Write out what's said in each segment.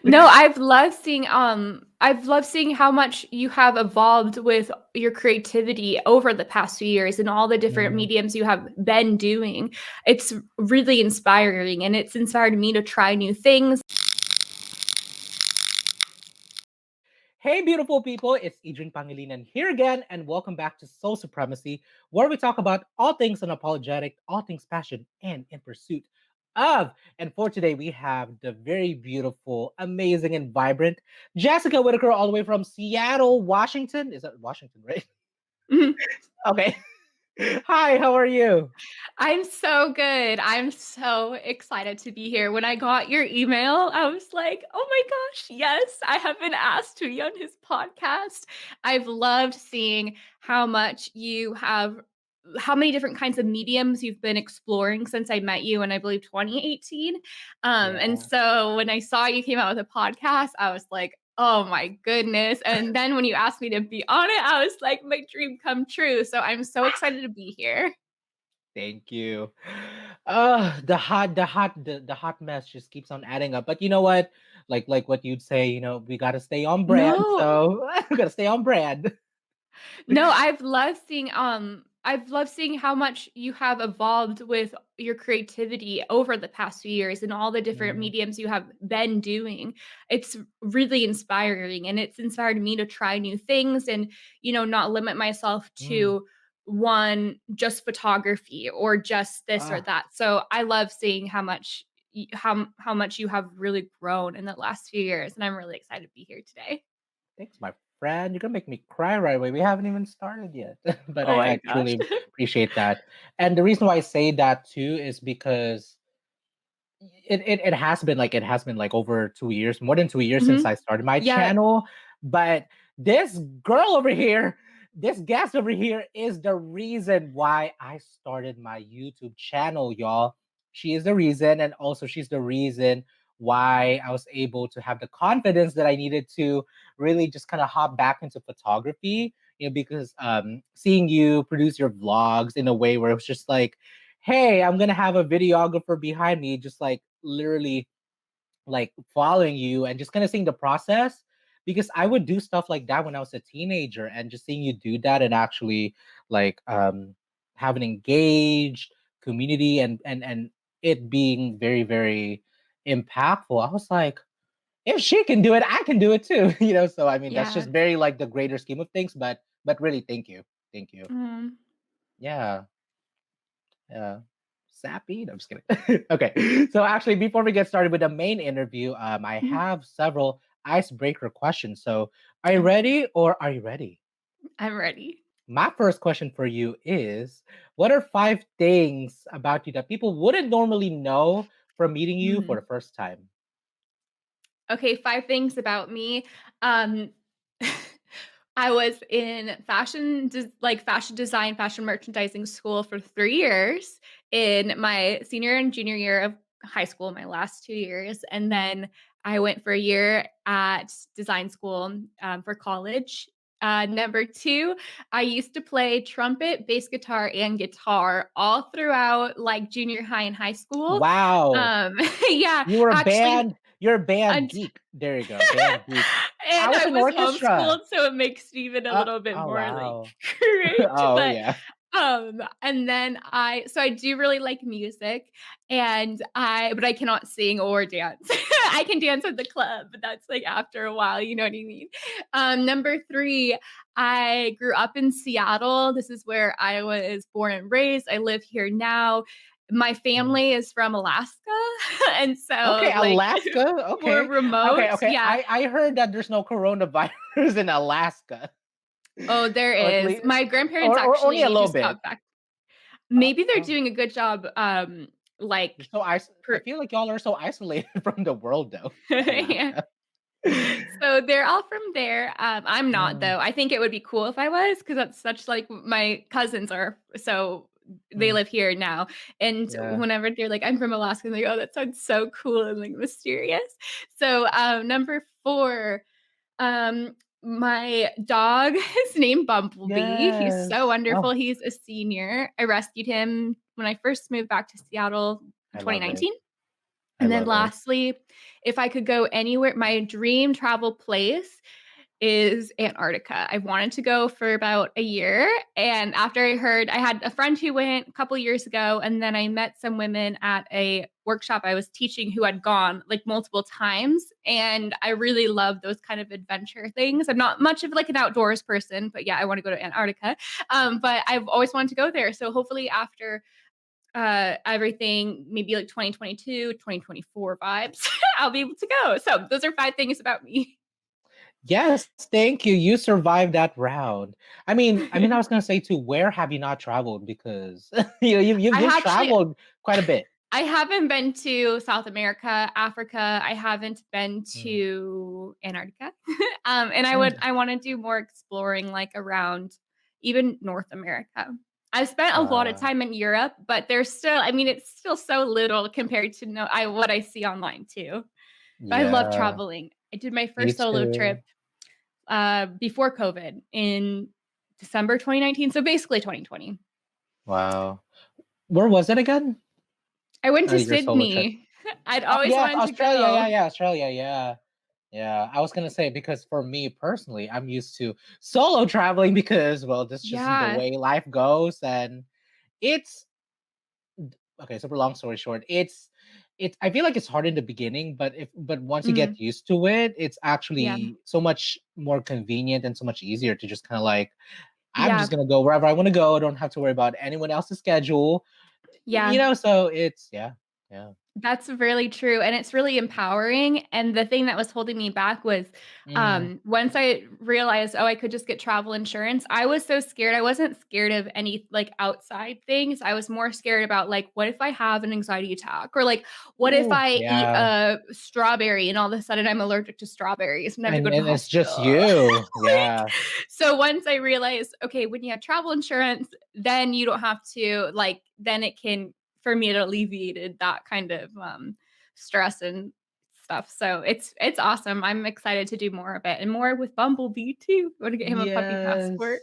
No, I've loved seeing how much you have evolved with your creativity over the past few years and all the different Mhm. mediums you have been doing. It's really inspiring and it's inspired me to try new things. Hey, beautiful people, it's Adrian Pangilinan here again, and welcome back to Soul Supremacy, where we talk about all things unapologetic, all things passion, and in pursuit of. And for today, we have the very beautiful, amazing, and vibrant Jessica Whitaker, all the way from Seattle, Washington. Is that Washington, right? Okay. Hi, how are you? I'm so good. I'm so excited to be here. When I got your email, I was like, oh my gosh, yes, I have been asked to be on his podcast. I've loved seeing how much you have, how many different kinds of mediums you've been exploring since I met you in, I believe, 2018. And Yeah. so when I saw you came out with a podcast, I was like, oh my goodness. And then when you asked me to be on it, I was like, my dream come true. So I'm so excited to be here. Thank you. The hot mess just keeps on adding up. But you know what? Like what you'd say, we gotta stay on brand. No, So we gotta stay on brand. no, I've loved seeing how much you have evolved with your creativity over the past few years and all the different Mhm, mediums you have been doing. It's really inspiring and it's inspired me to try new things and, not limit myself mm. to one just photography or just this or Ah, that. So I love seeing how much you have really grown in the last few years and I'm really excited to be here today. thanks, my friend. You're gonna make me cry right away. We haven't even started yet. But Oh my I gosh. truly appreciate that. And the reason why I say that too is because it has been like over 2 years, more than 2 years since Mhm. I started my Yeah. channel. But this girl over here, this guest over here, is the reason why I started my YouTube channel, y'all. She is the reason, and also she's the reason why I was able to have the confidence that I needed to really just kind of hop back into photography. Because seeing you produce your vlogs in a way where it was just like, hey, I'm gonna have a videographer behind me, just like literally like following you and just kind of seeing the process. Because I would do stuff like that when I was a teenager, and just seeing you do that and actually like have an engaged community and it being very, very impactful. I was like, if she can do it, I can do it too. So I mean that's Yeah. just very like the greater scheme of things, but really thank you. Thank you. Mhm. Yeah. Yeah. Sappy? No, I'm just kidding. Okay. So actually, before we get started with the main interview, I Mhm. have several icebreaker questions. So are you Okay. ready or are you ready? I'm ready. My first question for you is, what are 5 things about you that people wouldn't normally know from meeting you for Mhm. the first time? Okay, 5 things about me. Um, I was in fashion design, fashion merchandising school for 3 years in my senior and junior year of high school, my last 2 years, and then I went for a year at design school, for college. Number 2, I used to play trumpet, bass guitar, and guitar all throughout, like, junior high and high school. Wow. Um, yeah, You were a actually, band. You're a band unt geek. There you go. Band geek. I and was I in was orchestra. homeschooled, so it makes it even a little bit Oh more, like, wow. cringe, Oh but, yeah. and then I do really like music, but I cannot sing or dance. I can dance at the club, but that's, like, after a while, you know what I mean? Number 3, I grew up in Seattle. This is where I was born and raised. I live here now. My Mm. family is from Alaska, and Okay, so, like, Alaska. we're Okay. remote. Okay. Yeah. I heard that there's no coronavirus in Alaska. Oh, there Or at is. least My grandparents or only a actually little just bit. got back. Maybe they're Oh. doing a good job, You're like, so I per feel like y'all are so isolated from the world though. yeah. Alaska. So they're all from there. I'm not Mm, though. I think it would be cool if I was, because that's such like my cousins are so they mm, live here now. And yeah. whenever they're like, I'm from Alaska, and they go, oh, that sounds so cool and like mysterious. So number 4, my dog is named Bumblebee. He's so Yes. wonderful. Oh, He's a senior. I rescued him when I first moved back to Seattle in I love it. 2019. I And then love it. lastly, if I could go anywhere, my dream travel place is Antarctica. I wanted to go for about a year. And after I had a friend who went a couple years ago, and then I met some women at a workshop I was teaching who had gone like multiple times. And I really love those kind of adventure things. I'm not much of like an outdoors person, but yeah, I want to go to Antarctica. But I've always wanted to go there. So hopefully after everything, maybe like 2022, 2024 vibes, I'll be able to go. So those are 5 things about me. Yes, thank you. You survived that round. I was gonna say too, where have you not traveled? Because I you've actually traveled quite a bit. I haven't been to South America, Africa. I haven't been Mm. to Antarctica. And Mm. I wanna do more exploring, like, around even North America. I've spent a lot of Uh, time in Europe, but there's still I mean, it's still so little compared to what I see online too. But I love yeah, traveling. I did my me first solo trip, too. before COVID in December 2019, so basically 2020. Wow. Where was it again? I went to Your solo trip. Sydney. I'd Oh always yes, wanted to Australia. go. Yeah, Australia. Yeah. Yeah, I was gonna say because for me personally, I'm used to solo traveling because, well, that's just the Yeah. way life goes, and it's okay. Super long story short, it's. I feel like it's hard in the beginning, but once you get Mm, used to it, it's yeah. actually so much more convenient and so much easier to just kind of like I'm Yeah. just gonna go wherever I want to go. I don't have to worry about anyone else's schedule, Yeah. So it's yeah. That's really true, and it's really empowering, and the thing that was holding me back was, Mm. once I realized, "Oh, I could just get travel insurance," I was so scared. I wasn't scared of any, like, outside things. I was more scared about, like, what if I have an anxiety attack? Or, like, what if Ooh, I eat yeah. a strawberry and all of a sudden I'm allergic to strawberries and I have to go to the And it's just hospital? you. Like, Yeah. so once I realized, okay, when you have travel insurance, then you don't have to, like, then it can for me, it alleviated that kind of, stress and stuff. So it's awesome. I'm excited to do more of it and more with Bumblebee too. Want to get him a puppy passport.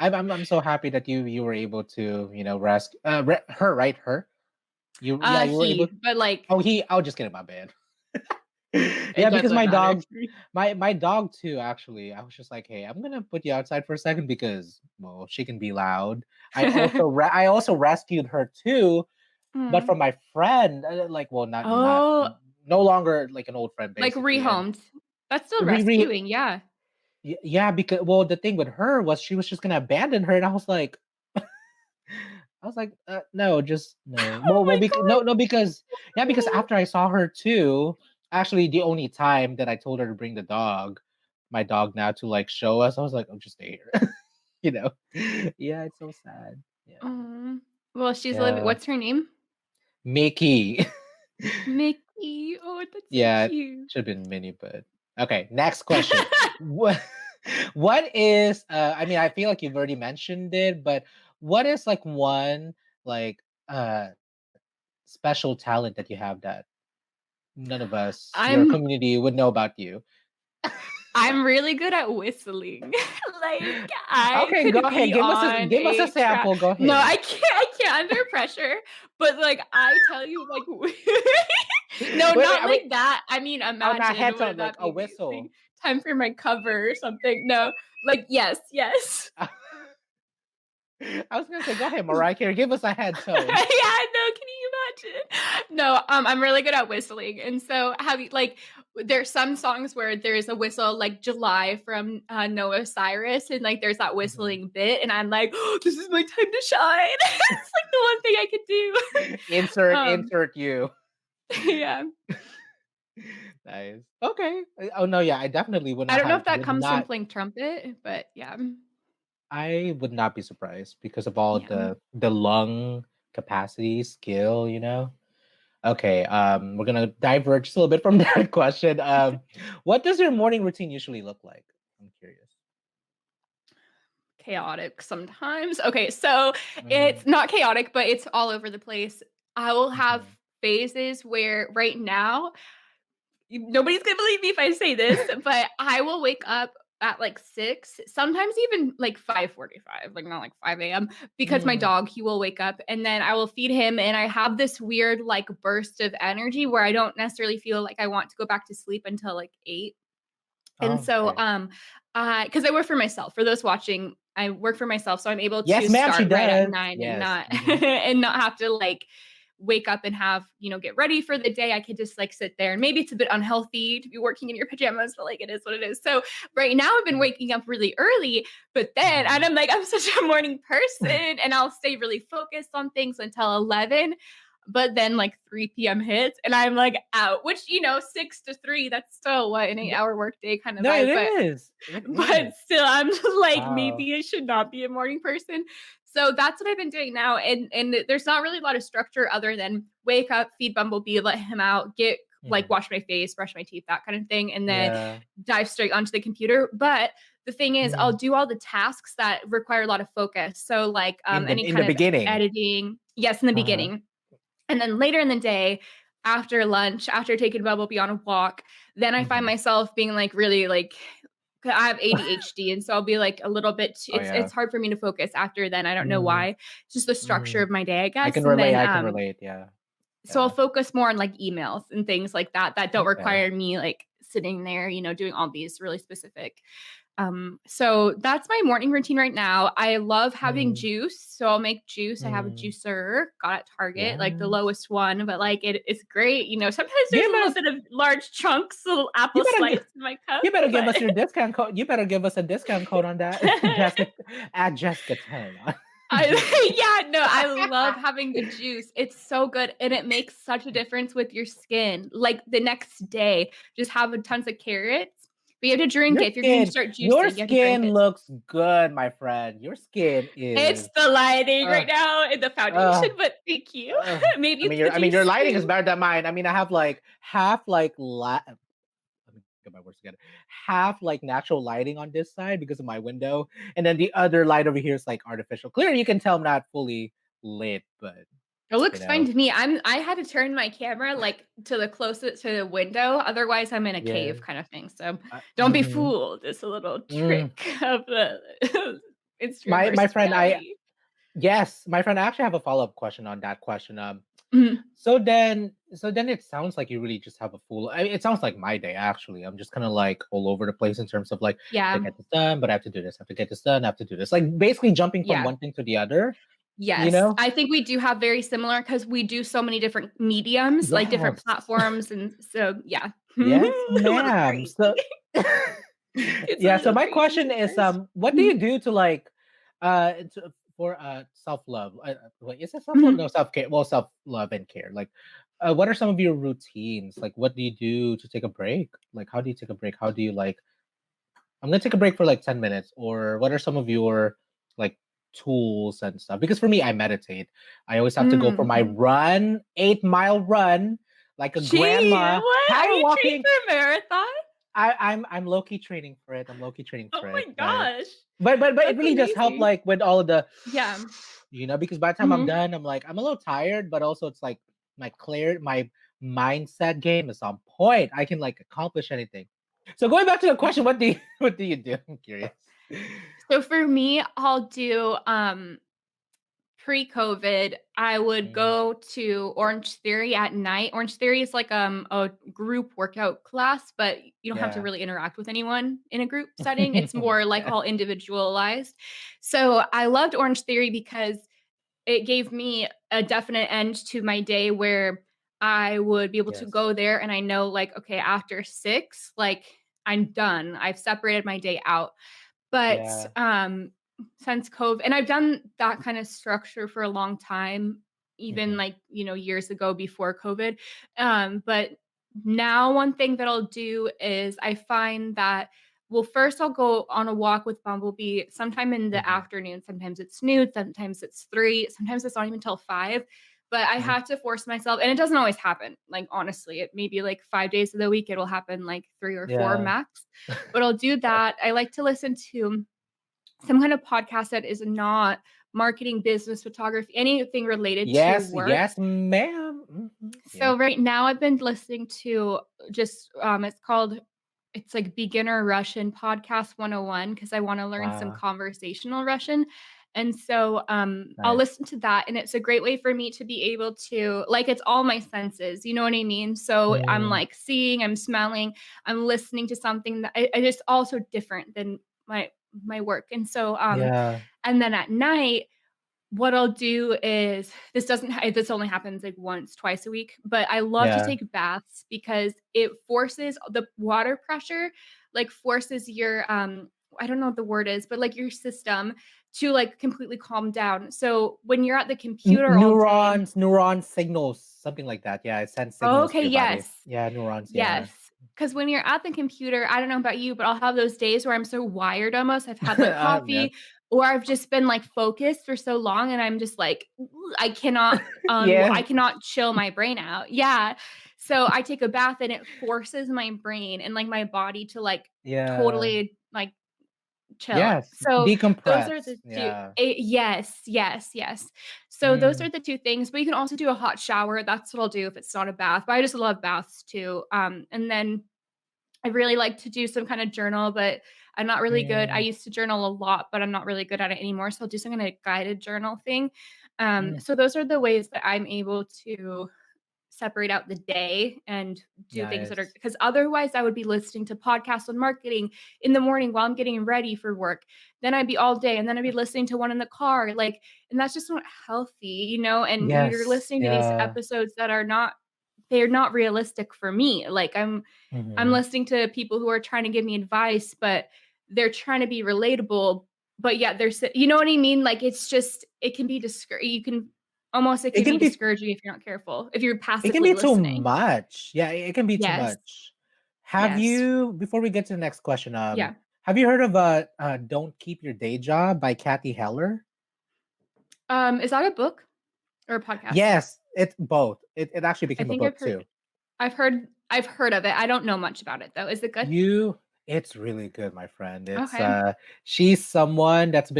Yes. I'm so happy that you were able to, rescue her, right? Her. You were able. But like Oh, I'll just get in my bed. it Yeah, because doesn't my matter. dog my dog too, actually. I was just like, "Hey, I'm going to put you outside for a second because well, she can be loud." I also rescued her too, but Mm. from my friend, like well, not Oh, no longer like an old friend like basically and rehomed. That's still re, re rescuing, yeah. yeah, because well, the thing with her was she was just gonna abandon her, and no, just no. Oh my No, because yeah, because after I saw her too, actually, the only time that I told her to bring my dog now to like show us, I was like, "Oh, just stay here," you know. Yeah, it's so sad. Yeah, God. Well, she's living yeah. what's her name? Mickey. Mickey. Oh, that's so Yeah, it cute. should have been Minnie, but okay. Next question. What what is I feel like you've already mentioned it, but what is like one like uh special talent that you have that none of us, your I'm community, would know about you? I'm really good at whistling. Like, I Okay, go could ahead. be on Give us a a track. sample. Go No, ahead. I can't under pressure, but, like, I tell you, like no, Wait, not wait. like that. I mean, Oh, not imagine, headphone, wouldn't like that a be amazing? whistle. Time for my cover or something. No, like, yes, yes. I was gonna say, go ahead, Mariah Carey. Give us a head tone. Yeah, no, can you imagine? No, I'm really good at whistling, and so have you like there's some songs where there's a whistle like July from Noah Cyrus, and like there's that Mhm. whistling bit, and I'm like, oh, this is my time to shine. It's like the one thing I could do. Insert you. Yeah, Nice. Okay. Oh no, yeah, I definitely I don't know if that would comes from not playing trumpet, but yeah, I would not be surprised because of all yeah. the lung capacity, skill. Okay, we're gonna diverge just a little bit from that question. What does your morning routine usually look like? I'm curious. Chaotic sometimes. Okay, so Mm, it's not chaotic, but it's all over the place. I will have mhm. phases where right now nobody's gonna believe me if I say this, but I will wake up. at like 6, sometimes even like 5:45, like not like 5 a.m. because my Mm. dog, he will wake up and then I will feed him and I have this weird like burst of energy where I don't necessarily feel like I want to go back to sleep until like 8. And Oh, so, okay. because I work for myself. For those watching, I work for myself, so I'm able Yes, to ma'am, she start right at does. 9 and Yes. not Mhm. and not have to like wake up and have, get ready for the day. I could just like sit there and maybe it's a bit unhealthy to be working in your pajamas, but like it is what it is. So right now I've been Mm. waking up really early, but then and Mhm. I'm like, I'm such a morning person and I'll stay really focused on things until 11. But then like 3 p.m. hits and I'm like out, which 6 to 3, that's still what an 8 hour workday kind of No, it vibe. But is. It but is. still, I'm just like, Wow. maybe I should not be a morning person. So that's what I've been doing now. And there's not really a lot of structure other than wake up, feed Bumblebee, let him out, get like Mhm. wash my face, brush my teeth, that kind of thing, and then Yeah. dive straight onto the computer. But the thing is, I'll Mm. do all the tasks that require a lot of focus. So like any In the kind of beginning. editing, yes, in the Uh-huh. beginning. And then later in the day, after lunch, after taking Bumblebee on a walk, then I find Mhm. myself being like really like 'cause I have ADHD, and so I'll be like a little bit Oh, yeah. it's hard for me to focus after then. I don't know Mm. why. It's just the structure Mhm. of my day, I guess. And I then can relate, yeah. so I'll Yeah. focus more on like emails and things like that that don't Okay. require me like sitting there, doing all these really specific so that's my morning routine right now. I love having Mm. juice, so I'll make juice. I have a Mm. juicer, got at Target, like the Yes. lowest one, but like it's great. Sometimes there's Give a little us bit of large chunks, little you apple better slice give in my cup, you better give but us your discount code. You better give us a discount code on that. Jessica at Jessica 10 on yeah, no, I love having the juice. It's so good and it makes such a difference with your skin. Like the next day, just have a tons of carrots, but you have to drink it. If you're going to start Your juicing, you have to drink skin it. looks good, my friend. Your skin It's is the lighting uh right now and the foundation, uh but thank you. Maybe it's the I mean your juice lighting is too. better than mine. I mean, I have like half like let me get my words together. Half like natural lighting on this side because of my window, and then the other light over here is like artificial. Clearly, you can tell I'm not fully lit, but It you looks fine know, to me. I had to turn my camera like to the closest to the window, otherwise I'm in a yeah. cave kind of thing. So don't be Mhm. fooled. It's a little Mm. trick of the Instagram My versus friend, I reality. yes, my friend. I actually have a follow up question on that question. Mhm. So then it sounds like you really just have a full. It sounds like my day actually. I'm just kind of like all over the place in terms of like I have to Yeah. get this done, but I have to do this. I have to get this done. I have to do this. Like basically jumping from Yeah. one thing to the other. You Yes. know? I think we do have very similar because we do so many different mediums, like different Yes. platforms. And so, yeah, Yes, a little ma'am. crazy. So It's a yeah, so little my crazy question is sometimes. what do Mhm. you do to like for self-love? Wait, is it self-love? No, Mhm. self-care. Well, self-love and care. Like what are some of your routines? Like what do you do to take a break? Like how do you take a break? How do you like I'm gonna take a break for like 10 minutes, or what are some of your like tools and stuff? Because for me, I meditate. I always have to go for my Mhm. run, 8 mile run, like a Gee, grandma, what? Are power you training walking. for a marathon? I'm low key training for it. I'm low key training Oh for it, my but gosh. but it That's really does help amazing. like with all of the Yeah. because by the time I'm Mhm. done, I'm like I'm a little tired, but also it's like my mindset game is on point. I can like accomplish anything. So going back to the question, what do you what do you do? I'm curious. So for me, I'll do pre-COVID, I would Mm, go to Orange Theory at night. Orange Theory is like a group workout class, but you don't have to yeah. really interact with anyone in a group setting. It's more like Yeah. all individualized. So I loved Orange Theory because it gave me a definite end to my day where I would be able to Yes. go there and I know like, okay, after 6, like I'm done. I've separated my day out. But, Yeah. since COVID and I've done that kind of structure for a long time, even, Mhm. like, years ago before COVID, but now one thing that I'll do is I find that well, first I'll go on a walk with Bumblebee sometime in the Mhm. afternoon. Sometimes it's noon, sometimes it's 3, sometimes it's not even till 5, but I Mm. have to force myself and it doesn't always happen, like, honestly, it may be, like, 5 days of the week, it'll happen, like, 3 or 4 Yeah. max, but I'll do that. I like to listen to some kind of podcast that is not marketing, business, photography, anything related to Yes, work. yes, ma'am. Mhm. So Yep. right now I've been listening to just it's called it's like beginner Russian podcast 101 because I want to learn some Wow. conversational Russian. And so I'll Nice. listen to that. And it's a great way for me to be able to, like, it's all my senses. You know what I mean? So I'm Mm, like seeing, I'm smelling, I'm listening to something that I just also different than my work. And so, yeah. and then at night, what I'll do is this only happens like once, twice a week, but I love to Yeah. take baths because it forces the water pressure, like forces your I don't know what the word is, but like your system to like completely calm down. So when you're at the computer all day, Neurons signals, something like that. Yeah, it sends signals to okay, your body. yes. Yeah, neurons. Yeah. Yes, because when you're at the computer, I don't know about you, but I'll have those days where I'm so wired almost. I've had, like, Yeah. coffee, or I've just been, like, focused for so long, and I'm just like, I Yeah. cannot chill my brain out. Yeah. So I take a bath, and it forces my brain and, like, my body to, like, Yeah. totally, like, chill. Yes. So those are Decompress. the 2 Yeah. yes, yes, yes. So those Mm, are the 2 things, but you can also do a hot shower. That's what I'll do if it's not a bath, but I just love baths too. And then I really like to do some kind of journal, but I'm not really good. I mm, used to journal a lot, but I'm not really good at it anymore. So I'll do some kind of guided journal thing. mm. So those are the ways that I'm able to separate out the day and do things that are Nice. because otherwise I would be listening to podcasts on marketing in the morning while I'm getting ready for work. Then I'd be all day and then I'd be listening to one in the car. Like, and that's just not healthy, you know? And you're Yes. listening to these Yeah. episodes that are not they're not realistic for me. Like I'm Mhm. listening to people who are trying to give me advice, but they're trying to be relatable, but yet you know what I mean? Like it's just it can be you can almost it It can be can be discouraging if you're not careful, if you're it can passively be too listening. much. Yeah, it can be too Yes. much. Have Yes. you before we get to the next question, Yeah. have you heard of Don't Keep Your Day Job by Kathy Heller? Is that a book or a podcast? Yes, it's both. It actually I became a think book too. I've heard of it. I don't know much about it though. Is it good? You it's really good, my friend. Okay. She's someone that's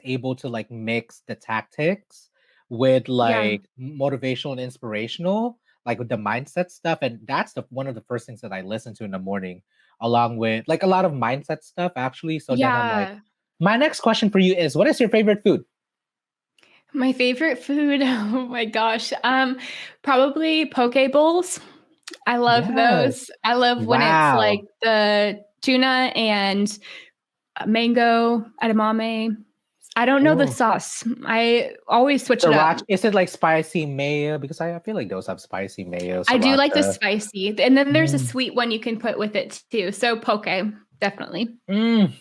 able to like mix the tactics with Yeah. like motivational and inspirational, like with the mindset stuff. And that's the one of the first things that I listen to in the morning, along with like a lot of mindset stuff, actually. So then I'm like, Yeah. my next question for you is what is your favorite food? My favorite food, oh my gosh, probably poke bowls. I love Yes. those. I love when it's like Wow. the tuna and mango edamame. I don't know the Ooh. sauce. I always switch it up. Sriracha. Is it like spicy mayo? Because I feel like those have spicy mayo, I do like the sriracha. spicy, and then there's a Mm. sweet one you can put with it too. So poke, definitely. Mm.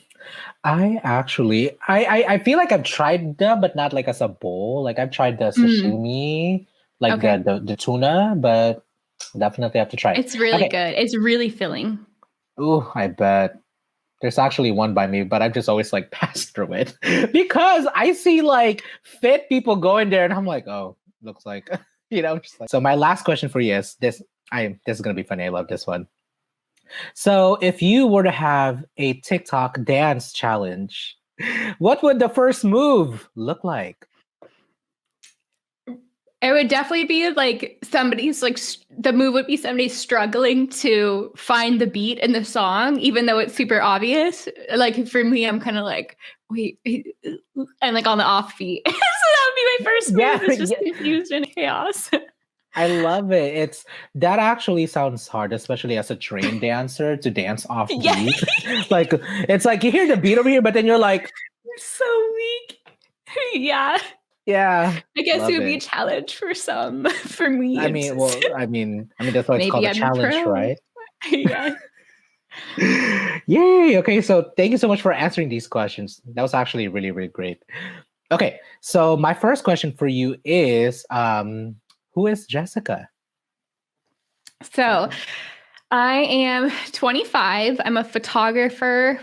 I feel like I've tried them, but not like as a bowl. Like I've tried the Mm, sashimi, like okay. the tuna, but definitely have to try it. It's really Okay. good. It's really filling. Ooh, I bet. There's actually one by me, but I've just always like passed through it because I see like fit people going there, and I'm like, oh, looks like just like. So my last question for you is this. This is gonna be funny. I love this one. So if you were to have a TikTok dance challenge, what would the first move look like? It would definitely be like somebody's like the move would be somebody struggling to find the beat in the song, even though it's super obvious. Like for me, I'm kind of like, wait, I'm like on the off beat. So that would be my first move. Yeah, It's just yeah, confusion and chaos. I love it. It's that actually sounds hard, especially as a trained dancer to dance off Yeah, beat. Like it's like you hear the beat over here, but then you're like, you're so weak. Yeah, yeah, I guess it love would be a it. challenge for some. For me, it's just, I mean that's why it's called maybe a I'm a challenge, pro. right? Yeah. Yay! Okay, so thank you so much for answering these questions. That was actually really, really great. Okay, so my first question for you is who is Jessica? So I am 25. I'm a photographer,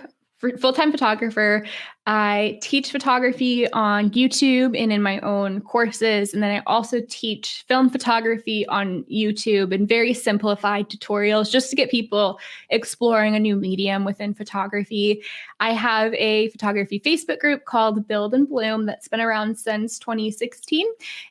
full time photographer. I teach photography on YouTube and in my own courses. And then I also teach film photography on YouTube and very simplified tutorials just to get people exploring a new medium within photography. I have a photography Facebook group called Build and Bloom that's been around since 2016.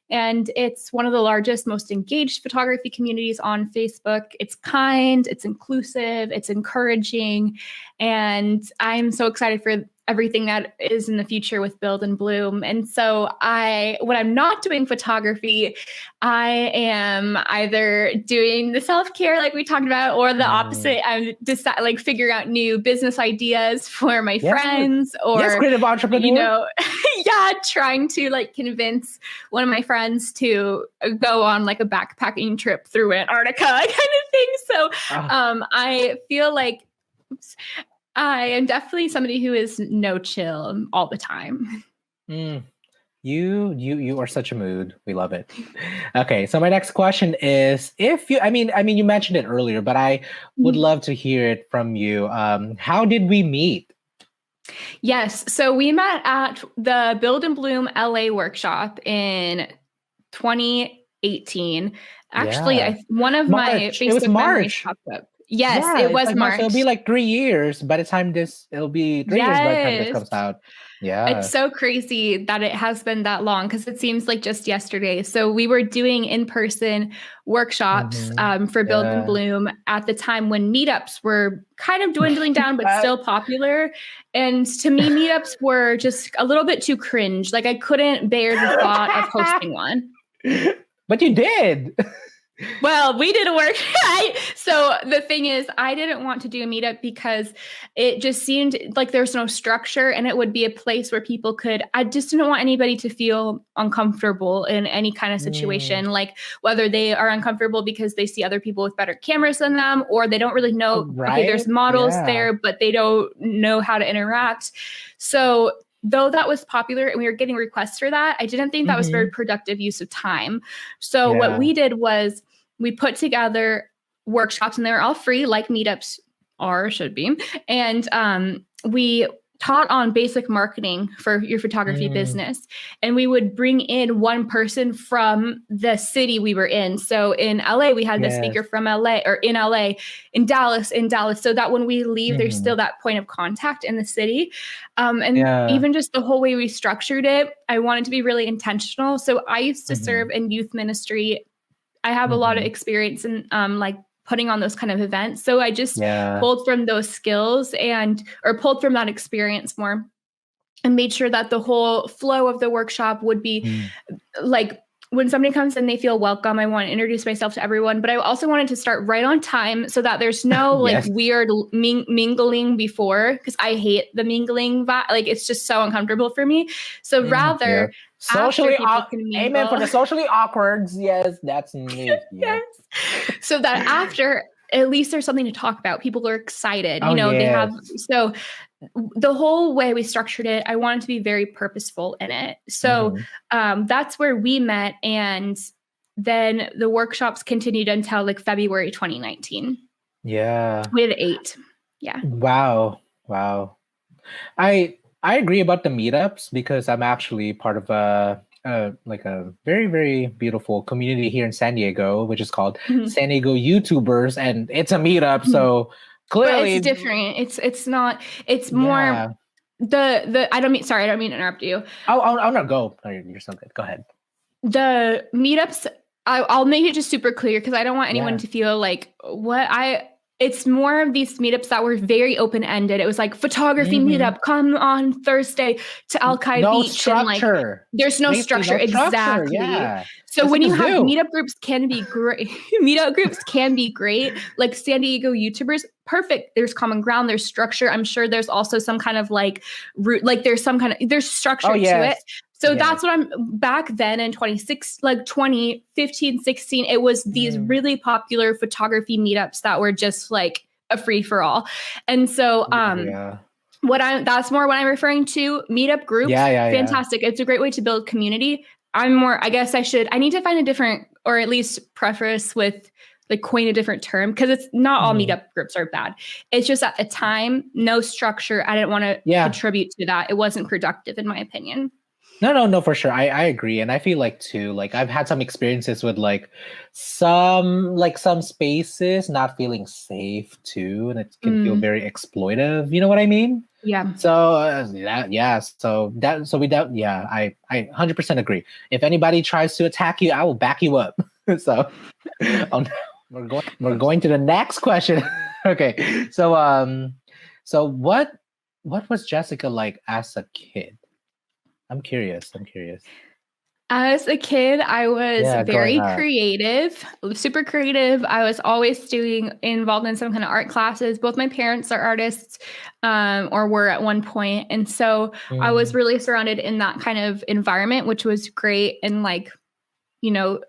And it's one of the largest, most engaged photography communities on Facebook. It's kind, it's inclusive, it's encouraging. And I'm so excited for everything that is in the future with Build and Bloom. And so when I'm not doing photography, I am either doing the self-care like we talked about, or the opposite. I'm just like figuring out new business ideas for my friends, or, creative entrepreneur. yeah, trying to like convince one of my friends to go on like a backpacking trip through Antarctica kind of thing. So I feel like, I am definitely somebody who is no chill all the time. You are such a mood. We love it. Okay, so my next question is, if you, I mean, you mentioned it earlier, but I would love to hear it from you. How did we meet? Yes, so we met at the Build and Bloom LA workshop in 2018. Actually, one of my Facebook memories popped up. Yes, it was March. So it'll be like 3 years by the time it'll be 3 years by the time this comes out. Yeah. It's so crazy that it has been that long, because it seems like just yesterday. So we were doing in-person workshops for Build and Bloom at the time when meetups were kind of dwindling down, but still popular. And to me, meetups were just a little bit too cringe. Like I couldn't bear the thought of hosting one. But you did. Well, we did a work. So the thing is, I didn't want to do a meetup because it just seemed like there's no structure, and it would be a place where people I just didn't want anybody to feel uncomfortable in any kind of situation, like whether they are uncomfortable because they see other people with better cameras than them, or they don't really know, okay, there's models there, but they don't know how to interact. So though that was popular and we were getting requests for that, I didn't think that was very productive use of time. So what we did was we put together workshops, and they were all free, like meetups should be. And we taught on basic marketing for your photography business. And we would bring in one person from the city we were in. So in LA, we had the speaker from LA, or in LA, in Dallas, so that when we leave, there's still that point of contact in the city. Even just the whole way we structured it, I wanted to be really intentional. So I used to serve in youth ministry. I have a lot of experience in like putting on those kind of events. So I just pulled from those skills or pulled from that experience more, and made sure that the whole flow of the workshop would be like, when somebody comes in, they feel welcome. I want to introduce myself to everyone, but I also wanted to start right on time so that there's no like weird mingling before, because I hate the mingling vibe. Like it's just so uncomfortable for me. So rather, socially amen for the socially awkwards. Yes, that's me. Yes. So that after, at least there's something to talk about. People are excited. They have, so the whole way we structured it, I wanted to be very purposeful in it. So that's where we met. And then the workshops continued until like February 2019. Yeah. We had 8. Yeah. Wow. I agree about the meetups, because I'm actually part of a very, very beautiful community here in San Diego, which is called San Diego YouTubers, and it's a meetup. So clearly, but it's different. It's not. It's more the. I don't mean to interrupt you. Oh no, go. No, you're so good. Go ahead. The meetups. I'll make it just super clear, because I don't want anyone to feel like it's more of these meetups that were very open-ended. It was like photography meetup, come on Thursday to Alki Beach. Structure. And like, there's no structure. Exactly. So when you have meetup groups can be great. Meetup groups can be great. Like San Diego YouTubers, perfect. There's common ground. There's structure. I'm sure there's also some kind of like there's structure to it. So that's what I'm back then in 2015, 16, it was these really popular photography meetups that were just like a free for all. And so, that's more what I'm referring to. Meetup groups. Fantastic. It's a great way to build community. I need to find a different, or at least preface with like coin a different term, because it's not all Mhm. meetup groups are bad. It's just at the time, no structure. I didn't want to Yeah. contribute to that. It wasn't productive, in my opinion. No, no, no, for sure. I agree. And I feel like too, like I've had some experiences with some spaces not feeling safe too, and it can feel Mm, very exploitive. You know what I mean? yeah. So yeah, so we don't, yeah, I 100% agree. If anybody tries to attack you, I will back you up. So um, we're going to the next question. Okay. So what was Jessica like as a kid? I'm curious. I'm curious. As a kid, I was Yeah, growing very up. creative, super creative. I was always doing involved in some kind of art classes. Both my parents are artists, or were at one point, and so I was Mm, really surrounded in that kind of environment, which was great and like, you know,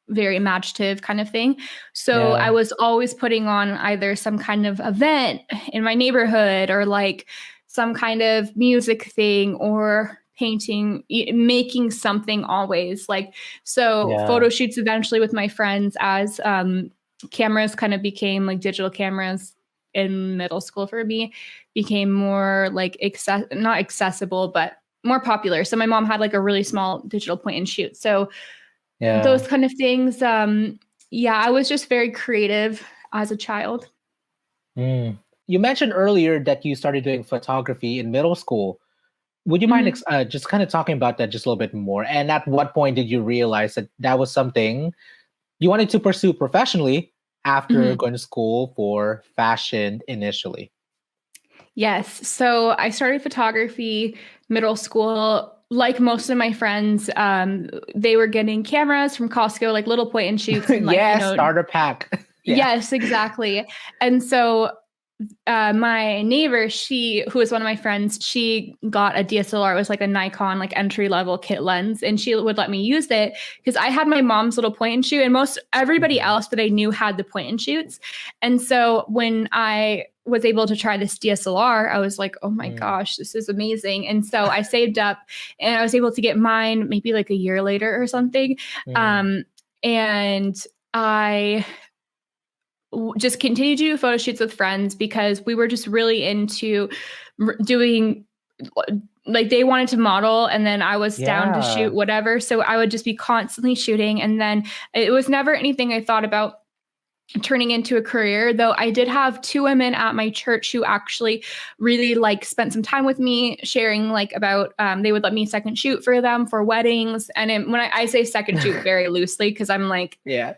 very imaginative kind of thing. So I yeah, was always putting on either some kind of event in my neighborhood, or like some kind of music thing, or painting, making something always. Like, so yeah, photo shoots eventually with my friends as cameras kind of became like digital cameras in middle school for me, became more like not accessible, but more popular. So my mom had like a really small digital point and shoot. So yeah. those kind of things. Yeah, I was just very creative as a child. Mm. You mentioned earlier that you started doing photography in middle school. Would you mind Mhm. just kind of talking about that just a little bit more? And at what point did you realize that that was something you wanted to pursue professionally after Mhm. going to school for fashion initially? Yes. So I started photography middle school. Like most of my friends, they were getting cameras from Costco, like little point and shoots, and like, Yes, starter pack. Yeah. yes, exactly. And so my neighbor, she who was one of my friends, she got a DSLR. It was like a Nikon, like entry level kit lens, and she would let me use it because I had my mom's little point and shoot, and most everybody Mhm. else that I knew had the point and shoots. And so when I was able to try this DSLR, I was like, oh my Mm, gosh, this is amazing. And so I saved up, and I was able to get mine maybe like a year later or something. mm. Um, and I just continued to do photo shoots with friends because we were just really into doing, like, they wanted to model and then I was down to shoot Yeah. whatever. So I would just be constantly shooting. And then it was never anything I thought about turning into a career, though I did have two women at my church who actually really like spent some time with me sharing like about they would let me second shoot for them for weddings. And when I say second shoot very loosely, because I'm like, Yeah.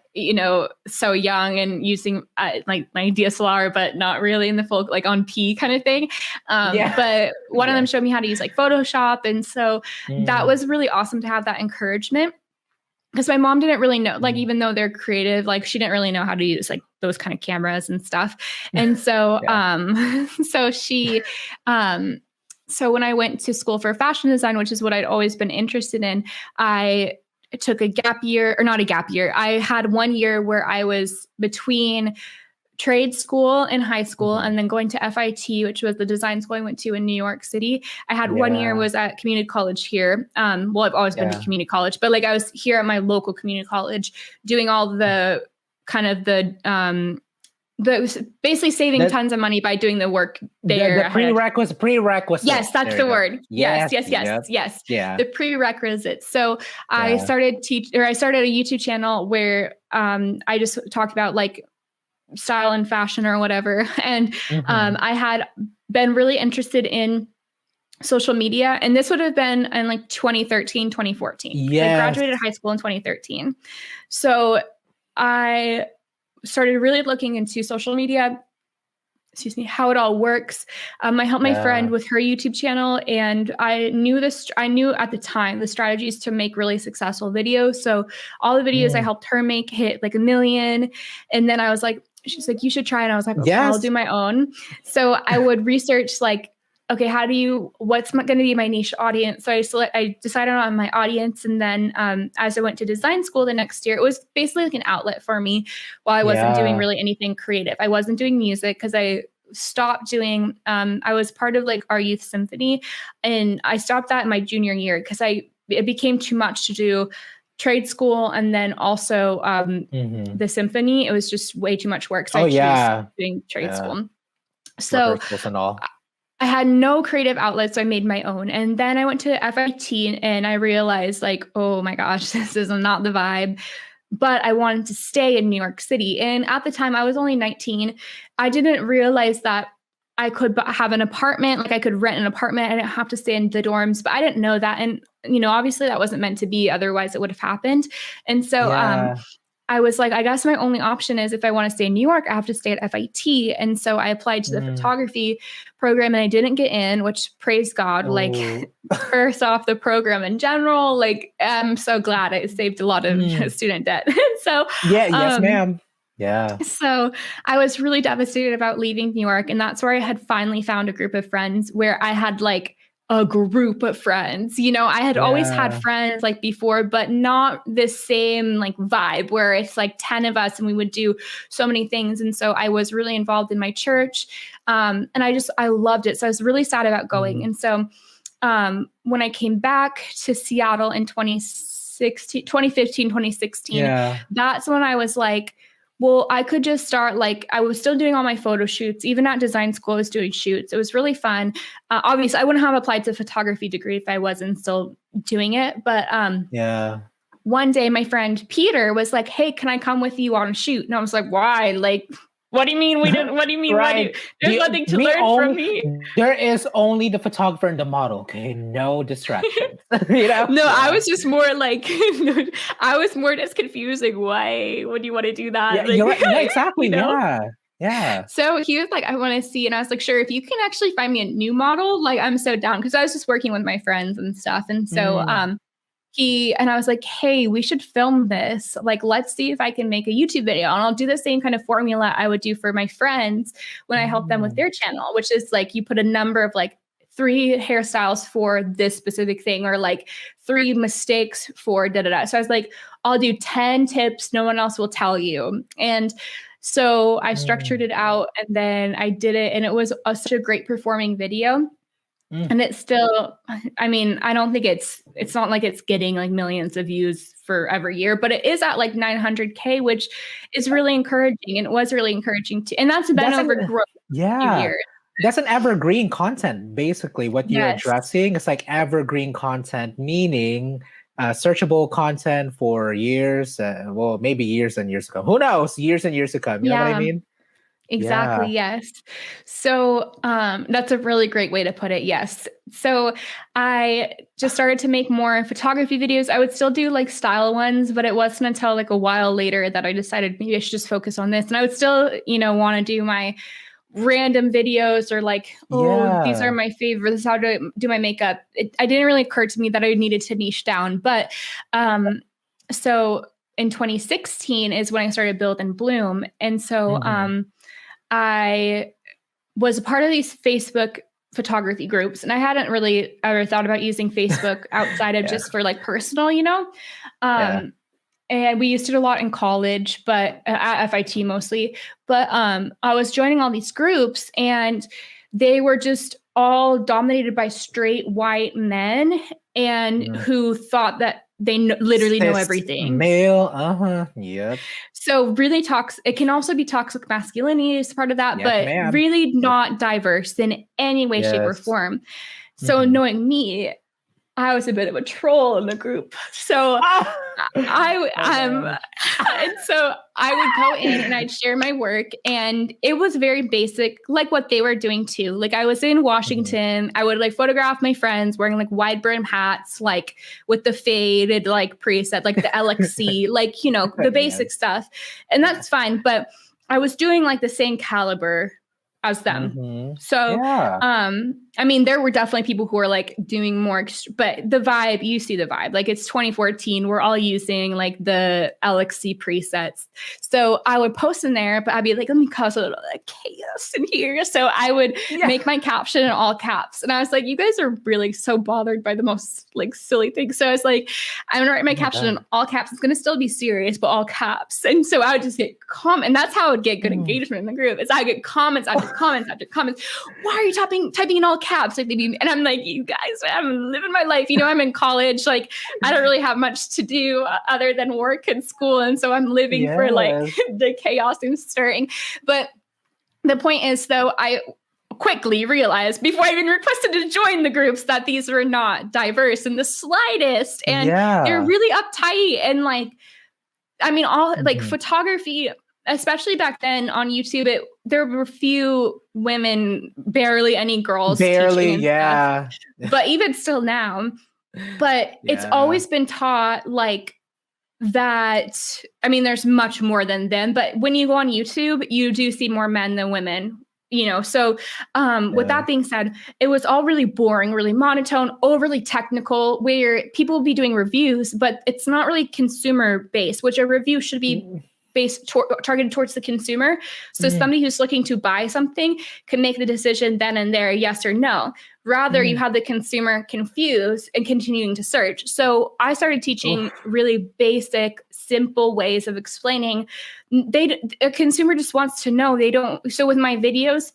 so young and using like my DSLR, but not really in the full like on P kind of thing. Yeah. But one of them Yeah. showed me how to use like Photoshop, and so that Mm, was really awesome to have that encouragement, because my mom didn't really know, like, mm. even though they're creative, like she didn't really know how to use like those kind of cameras and stuff. And so Yeah. so she um so when I went to school for fashion design, which is what I'd always been interested in, I took a gap year, or not a gap year. I had 1 year where I was between trade school in high school Mhm. and then going to FIT, which was the design school I went to in New York City. I had 1 year Yeah. was at community college here. Well, I've always been to Yeah. community college, but like I was here at my local community college doing all the kind of the basically saving The tons of money by doing the work the there ahead of. prerequisites. Yes, that's There you the go. word. Yes, Yes. yes, yes, Yep. yes. Yeah. The prerequisites. So Yeah. I started a YouTube channel where I just talked about like style and fashion or whatever. And Hmm. I had been really interested in social media. And this would have been in like 2013, 2014, because I Yes. graduated high school in 2013. So I started really looking into social media, excuse me, how it all works. I helped my friend Yeah. with her YouTube channel, and I knew this. I knew at the time the strategies to make really successful videos. So all the videos I Mm. helped her make hit like 1 million, and then I was like, she's like, you should try, and I was like, okay, I'll do Yes. my own. So I would research like, okay, what's going to be my niche audience? So I decided on my audience, and then as I went to design school the next year, it was basically like an outlet for me while I wasn't doing Yeah. really anything creative. I wasn't doing music because I stopped doing. I was part of like our youth symphony, and I stopped that in my junior year because it became too much to do trade school and then also Mhm. the symphony. It was just way too much work. So Oh, I chose yeah. doing trade Yeah. school. So Rehearsals and all. I had no creative outlets, so I made my own. And then I went to FIT and I realized like, oh my gosh, this is not the vibe. But I wanted to stay in New York City. And at the time I was only 19. I didn't realize that I could have an apartment, like I could rent an apartment. I didn't have to stay in the dorms, but I didn't know that. And, obviously that wasn't meant to be. Otherwise it would have happened. And so, Yeah. I was like, I guess my only option is if I want to stay in New York, I have to stay at FIT. And so I applied to the Mm. photography program and I didn't get in, which praise God, like Oh. first off the program in general, like I'm so glad I saved a lot of Mm. student debt. so, Yeah, yes, um, ma'am. Yeah. so I was really devastated about leaving New York. And that's where I had finally found a group of friends where I had like a group of friends. I had always had Yeah. friends like before, but not the same like vibe where it's like 10 of us and we would do so many things. And so I was really involved in my church. And I loved it. So I was really sad about going. Mhm. And so when I came back to Seattle in 2015, 2016, Yeah. that's when I was like, well, I could just start like I was still doing all my photo shoots. Even at design school, I was doing shoots. It was really fun. Obviously, I wouldn't have applied to photography degree if I wasn't still doing it. But Yeah. one day, my friend Peter was like, "Hey, can I come with you on a shoot?" And I was like, "Why? Like, what do you mean we didn't? What do you mean? What do you? Right. There's nothing to learn from me." There is only the photographer and the model. Okay, no distractions. You know? No, I Yeah. was just more like, I was more just confused. Like, why would you want to do that? Yeah, Like, you're right. Yeah, exactly. you know? Yeah. Yeah. So he was like, I want to see. And I was like, sure, if you can actually find me a new model, like I'm so down. Cause I was just working with my friends and stuff. And so Mm. I was like, hey, we should film this. Like, let's see if I can make a YouTube video. And I'll do the same kind of formula I would do for my friends when I help them with Mm. their channel, which is like you put a number of like 3 hairstyles for this specific thing, or like 3 mistakes for da da da. So I was like, I'll do 10 tips no one else will tell you. And so I structured Mm. it out and then I did it. And it was such a great performing video. Mm. And it's still, I mean, I don't think it's not like it's getting like millions of views for every year, but it is at like 900K, which is really encouraging. And it was really encouraging too. And that's been That's over an growth a few Yeah. years. That's an evergreen content. Basically, what you're Yes. addressing is like evergreen content, meaning searchable content for years. Well, maybe years and years to come. Who knows? Years and years to come. You know what I Yeah. mean? Exactly. Yeah. Yes. So that's a really great way to put it. Yes. So I just started to make more photography videos. I would still do like style ones, but it wasn't until like a while later that I decided maybe I should just focus on this. And I would still, want to do my random videos or like, oh, these are Yeah. my favorites. This is how to do my makeup. I didn't really occur to me that I needed to niche down. But so in 2016 is when I started Build and Bloom. And so Mhm. I was a part of these Facebook photography groups, and I hadn't really ever thought about using Facebook outside of Yeah. just for like personal, Yeah. And we used it a lot in college, but at FIT mostly. But I was joining all these groups, and they were just all dominated by straight white men, and Mm. who thought that they literally know Cis everything. male. Yep. So really toxic. It can also be toxic masculinity is part of that, Yes, but ma'am. really Yep. not diverse in any way, shape, or Yes. form. So Mhm. knowing me, I was a bit of a troll in the group. So Ah! I Oh gosh. and so I would go in and I'd share my work, and it was very basic, like what they were doing too. Like I was in Mhm. Washington, I would like photograph my friends wearing like wide brim hats, like with the faded like preset, like the LXC, like the Yes. basic stuff, and Yeah. that's fine. But I was doing like the same caliber as them. Mhm. So, Yeah. I mean, there were definitely people who were like doing more, but the vibe, you see the vibe. Like it's 2014, we're all using like the LXC presets. So I would post in there, but I'd be like, let me cause a little like, chaos in here. So I would Yeah. make my caption in all caps. And I was like, you guys are really so bothered by the most like silly things. So I was like, I'm gonna write my Oh my caption in god. all caps. It's gonna still be serious, but all caps. And so I would just get comments. And that's how I would get good Mm. engagement in the group. Is I get comments after comments after comments. Why are you typing in all caps? Like and I'm like, you guys, I'm living my life. I'm in college. Like I don't really have much to do other than work and school. And so I'm living for like Yes. the chaos and stirring. But the point is, though, I quickly realized before I even requested to join the groups that these were not diverse in the slightest. And they're Yeah. really uptight. And like, I mean, all like Mhm. photography, especially back then on YouTube, there were few women, barely any girls teaching Barely, and stuff. yeah. But even still now, but it's Yeah. always been taught like that. I mean, there's much more than them, but when you go on YouTube, you do see more men than women. So with Yeah. that being said, it was all really boring, really monotone, overly technical, where people will be doing reviews, but it's not really consumer based, which a review should be Mm, targeted towards the consumer. So mm, somebody who's looking to buy something can make the decision then and there, yes or no. Rather, you mm. have the consumer confused and continuing to search. So I started Oof. teaching really basic, simple ways of explaining. A consumer just wants to know. They don't. So with my videos,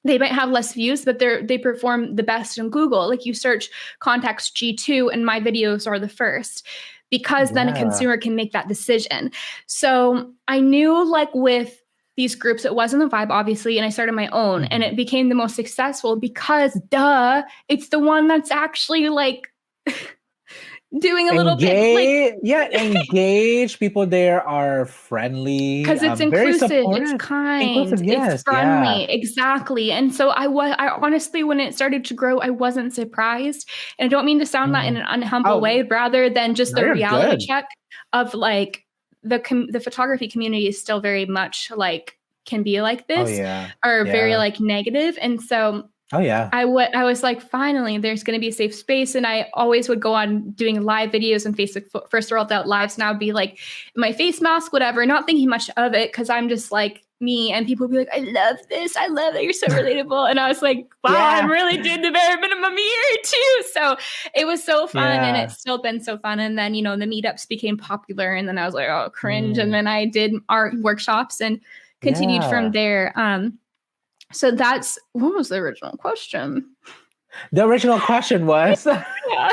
they might have less views, but they perform the best in Google. Like you search contacts G2 and my videos are the first, because then a Yeah. consumer can make that decision. So I knew like with these groups, it wasn't the vibe, obviously, and I started my own and Mhm. it became the most successful because it's the one that's actually like doing a little bit like Engage. People there are friendly, because it's very inclusive, it's supportive, kind, inclusive. it's Yes, yeah. friendly, exactly. And so I honestly, when it started to grow, I wasn't surprised. And I don't mean to sound that in Mhm. an unhumble Oh, way, rather than just no, the you're reality good. check of like the photography community is still very much like can be like Oh this, yeah, or very yeah. like negative. And so Oh yeah. I was like, finally, there's going to be a safe space. And I always would go on doing live videos on Facebook. First rolled out lives, and I would be like, my face mask, whatever, not thinking much of it because I'm just like me. And people would be like, I love this. I love that you're so relatable. And I was like, wow, I'm Yeah, really doing the bare minimum here too. So it was so fun, and yeah. it's still been so fun. And then, the meetups became popular. And then I was like, oh, cringe. And Mm, then I did art workshops and continued from yeah. there. So that's what was the original question? The original question was Yeah.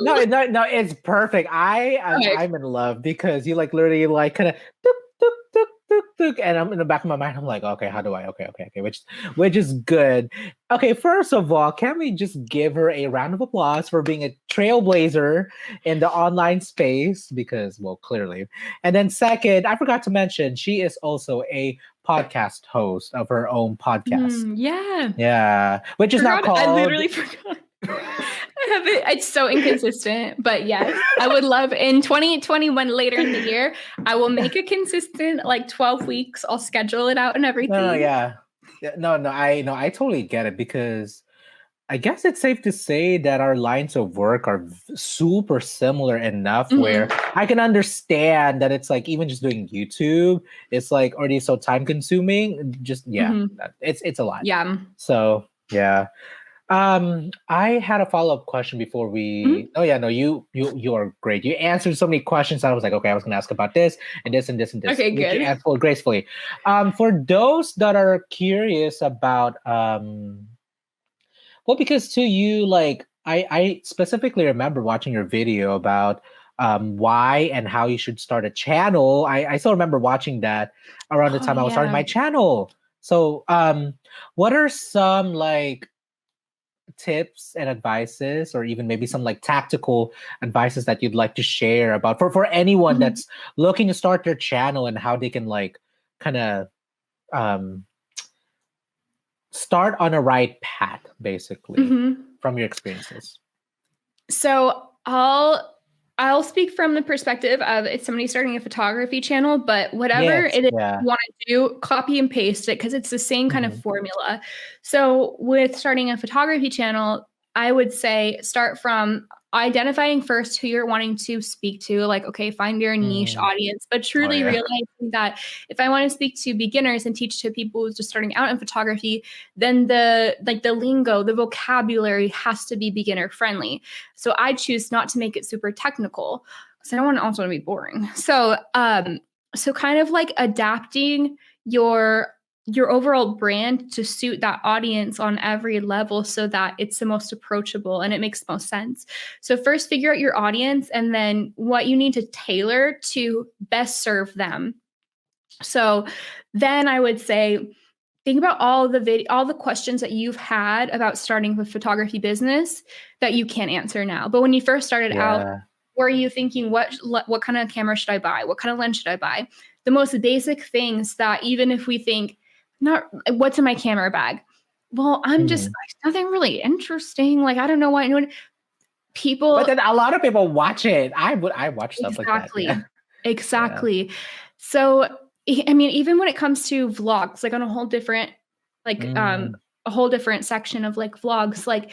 no, no, no, it's perfect. Okay. I'm in love because you like literally like kind of tuk, tuk, tuk, tuk, tuk, and I'm in the back of my mind. I'm like, okay, how do I? Okay, which is good. Okay, first of all, can we just give her a round of applause for being a trailblazer in the online space? Because, well, clearly. And then second, I forgot to mention she is also a podcast host of her own podcast. Yeah. Yeah, which is now Forgot. I called. literally forgot. I have it. It's so inconsistent, but yes, I would love in 2021 later in the year, I will make it consistent like 12 weeks. I'll schedule it out and No, everything. yeah. Yeah, no, I totally get it because I guess it's safe to say that our lines of work are super similar enough where Mhm. I can understand that it's like even just doing YouTube, it's like already so time consuming. Just yeah, Mhm. it's a lot. Yeah. So yeah. I had a follow-up question before we. Mhm. Oh yeah, no, you are great. You answered so many questions. I was like, okay, I was gonna ask about this and this and this and this, Okay, which you good. answered gracefully. For those that are curious about well, because to you, like I specifically remember watching your video about why and how you should start a channel. I still remember watching that around the Oh time I was starting yeah. my channel. So what are some like tips and advices or even maybe some like tactical advices that you'd like to share about for anyone Mhm. that's looking to start their channel and how they can like kind of um start on a right path basically Mhm. from your experiences. So I'll speak from the perspective of if somebody's starting a photography channel, but whatever Yes, it is yeah. you want to do, copy and paste it because it's the same kind of Mhm. formula. So with starting a photography channel, I would say start from identifying first who you're wanting to speak to, like, okay, find your niche Mm. audience, but Oh truly yeah. realizing that if I want to speak to beginners and teach to people who's just starting out in photography, then the lingo, the vocabulary has to be beginner friendly. So I choose not to make it super technical because I don't want it also to be boring. So kind of like adapting your your overall brand to suit that audience on every level so that it's the most approachable and it makes the most sense. So first figure out your audience and then what you need to tailor to best serve them. So then I would say think about all the questions that you've had about starting a photography business that you can't answer now. But when you first started out, Yeah. were you thinking what kind of camera should I buy? What kind of lens should I buy? The most basic things that even if we think not what's in my camera bag? Well, I'm just Mhm. nothing really interesting. Like I don't know what But people then a lot of people watch it. I watch stuff like that. Yeah. exactly. Yeah. Exactly. So, I mean, even when it comes to vlogs, like on a whole different, like, Mm, a whole different section of like vlogs, like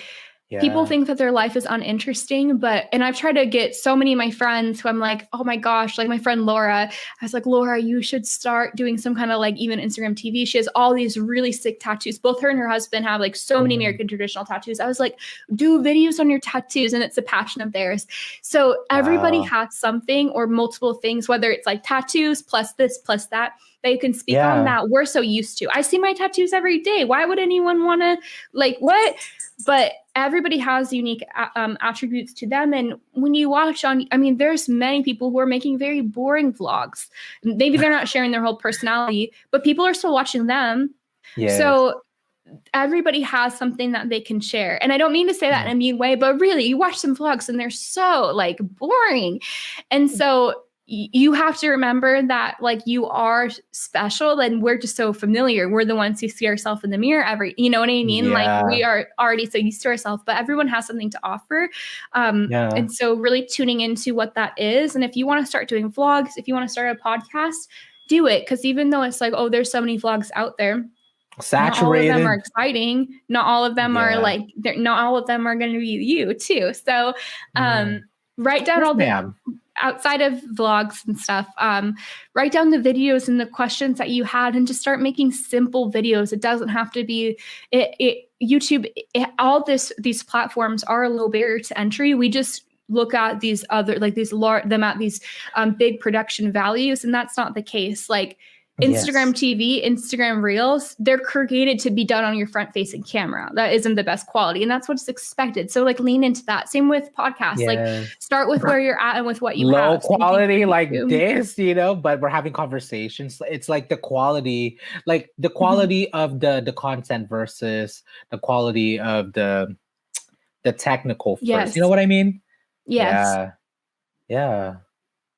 people yeah. think that their life is uninteresting, and I've tried to get so many of my friends who I'm like, oh my gosh, like my friend Laura, I was like, Laura, you should start doing some kind of like even Instagram TV. She has all these really sick tattoos. Both her and her husband have like so many Mm, American traditional tattoos. I was like, do videos on your tattoos, and it's a passion of theirs. So everybody wow. has something or multiple things, whether it's like tattoos plus this plus that you can speak on Yeah. that we're so used to. I see my tattoos every day. Why would anyone want to like what? But everybody has unique attributes to them. And when you watch on, I mean, there's many people who are making very boring vlogs. Maybe they're not sharing their whole personality, but people are still watching them. Yes. So everybody has something that they can share. And I don't mean to say that in Mm. a mean way, but really, you watch some vlogs and they're so like boring. And so you have to remember that like you are special and we're just so familiar. We're the ones who see ourselves in the mirror you know what I mean? Like we Yeah. are already so used to ourselves, but everyone has something to offer. Yeah. And so really tuning into what that is. And if you want to start doing vlogs, if you want to start a podcast, do it. Because even though it's like, oh, there's so many vlogs out there, not all of them are Saturated. exciting. Not all of them are Yeah. like, not all of them are going to be you too. So, Mm. write down Yes, all the ma'am. outside of vlogs and stuff. Write down the videos and the questions that you had, and just start making simple videos. It doesn't have to be YouTube. All these platforms are a low barrier to entry. We just look at these other like these them at these big production values, and that's not the case. Like Instagram Yes. TV, Instagram Reels, they're created to be done on your front facing camera. That isn't the best quality, and that's what's expected. So, like, lean into that. Same with podcasts. Like, Yes. start with where you're at and with what you Low have. Same thing quality for like YouTube. this, but we're having conversations. It's like the Mhm. quality of the content versus the quality of the technical first. You know Yes. what I mean? Yes. Yeah. Yeah.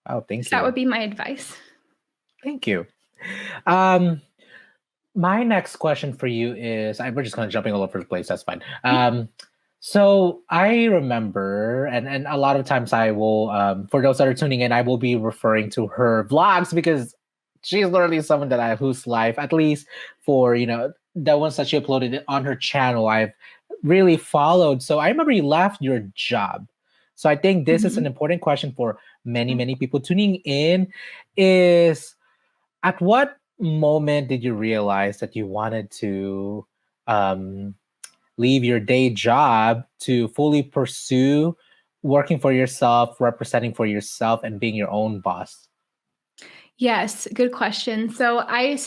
Oh, So thank that would you. be my advice. Thank you. Um, my next question for you is we're just kind of jumping all over the place. That's fine. So I remember, and a lot of times I will, for those that are tuning in, I will be referring to her vlogs because she's literally someone that whose life, at least for the ones that she uploaded on her channel, I've really followed. So I remember you left your job. So I think this is an Mhm. important question for many people tuning in. Is at what moment did you realize that you wanted to um, leave your day job to fully pursue working for yourself, representing for yourself, and being your own boss? Yes, good question. So I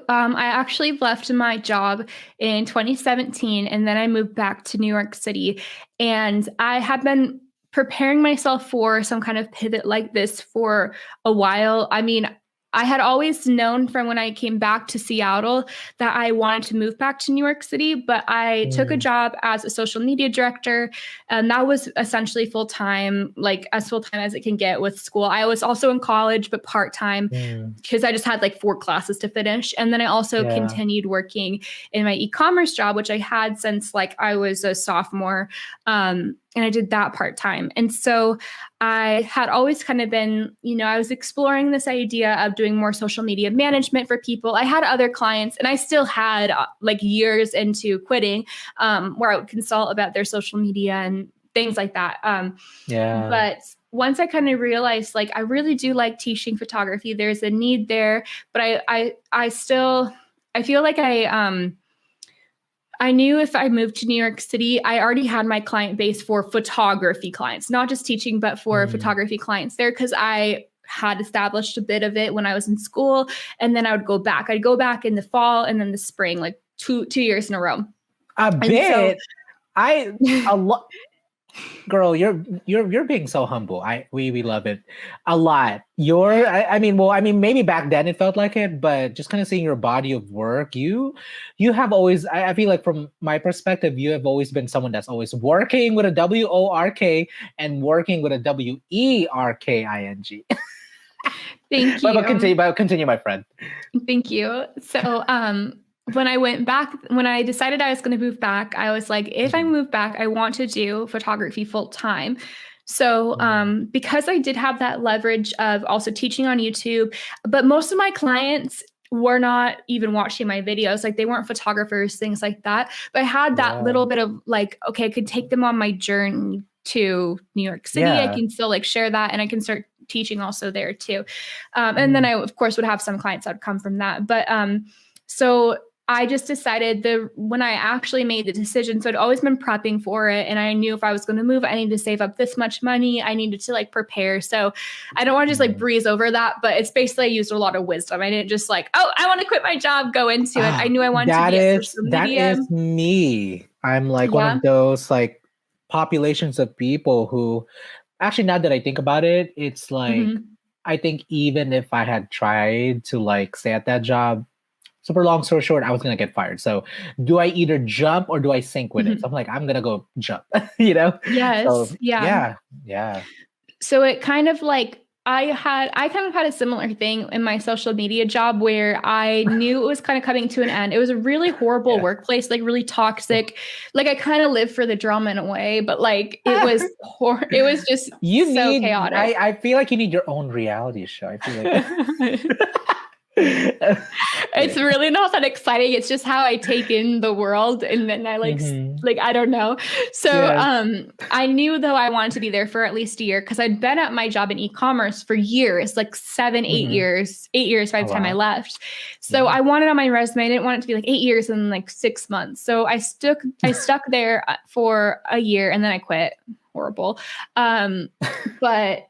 actually left my job in 2017 and then I moved back to New York City. And I had been preparing myself for some kind of pivot like this for a while. I mean, I had always known from when I came back to Seattle that I wanted to move back to New York City, but I took a Mm, job as a social media director, and that was essentially full time, like as full time as it can get with school. I was also in college, but part time mm, because I just had like 4 classes to finish. And then I also yeah. continued working in my e-commerce job, which I had since like I was a sophomore. And I did that part time. And so I had always kind of been, I was exploring this idea of doing more social media management for people. I had other clients, and I still had like years into quitting, where I would consult about their social media and things like that. Yeah. But once I kind of realized like I really do like teaching photography, there's a need there, but I still I feel like I knew if I moved to New York City, I already had my client base for photography clients, not just teaching, but for Mm, photography clients there because had established a bit of it when I was in school. And then I would go back. I'd go back in the fall and then the spring, like two years in a row. A And so bit. I a lot. Girl, you're being so humble. We love it a lot. I mean, well, I mean, maybe back then it felt like it, but just kind of seeing your body of work, you have always. I feel like from my perspective, you have always been someone that's always working with a WORK and working with a WERKING. thank But you. continue, my friend. Thank you. So, when I went back, when I decided I was going to move back, I was like, if I Mhm. move back, I want to do photography full time. So, Mm. because I did have that leverage of also teaching on YouTube, but most of my clients were not even watching my videos. Like they weren't photographers, things like that. But I had that Yeah. little bit of like, okay, I could take them on my journey to New York City. I Yeah. can still like share that and I can start teaching also there too. And then Mm. I, of course, would have some clients that would come from that. But so I just decided when I actually made the decision, so I'd always been prepping for it. And I knew if I was going to move, I needed to save up this much money. I needed to like prepare. So I don't want to just like Mm. breeze over that, but it's basically I used a lot of wisdom. I didn't just like, oh, I want to quit my job, go into it. I Ah, knew I wanted to be at social that media. is me. I'm like one Yeah. of those like populations of people who actually, now that I think about it, it's like Hmm. I think even if I had tried to like stay at that job, super long story short, I was gonna get fired. So do I either jump or do I sink with it? So Hmm. I'm like, I'm gonna go jump, you know? So Yes. Yeah. yeah, yeah. So it kind of like I kind of had a similar thing in my social media job where I knew it was kind of coming to an end. It was a really horrible Yeah. workplace, like really toxic. Like I kind of lived for the drama in a way, but like it was just You so need chaotic. I feel like you need your own reality show. I feel like It's kidding. really not that exciting. It's just how I take in the world and then I Hmm. like I don't know. So Yeah. I knew though I wanted to be there for at least a year because I'd been at my job in e-commerce for years, like 7, 8 Hmm. years, 8 years by Oh the time I wow. left. So Yeah. I wanted on my resume, I didn't want it to be like 8 years and like 6 months. So I stuck there for a year and then I quit. Horrible. But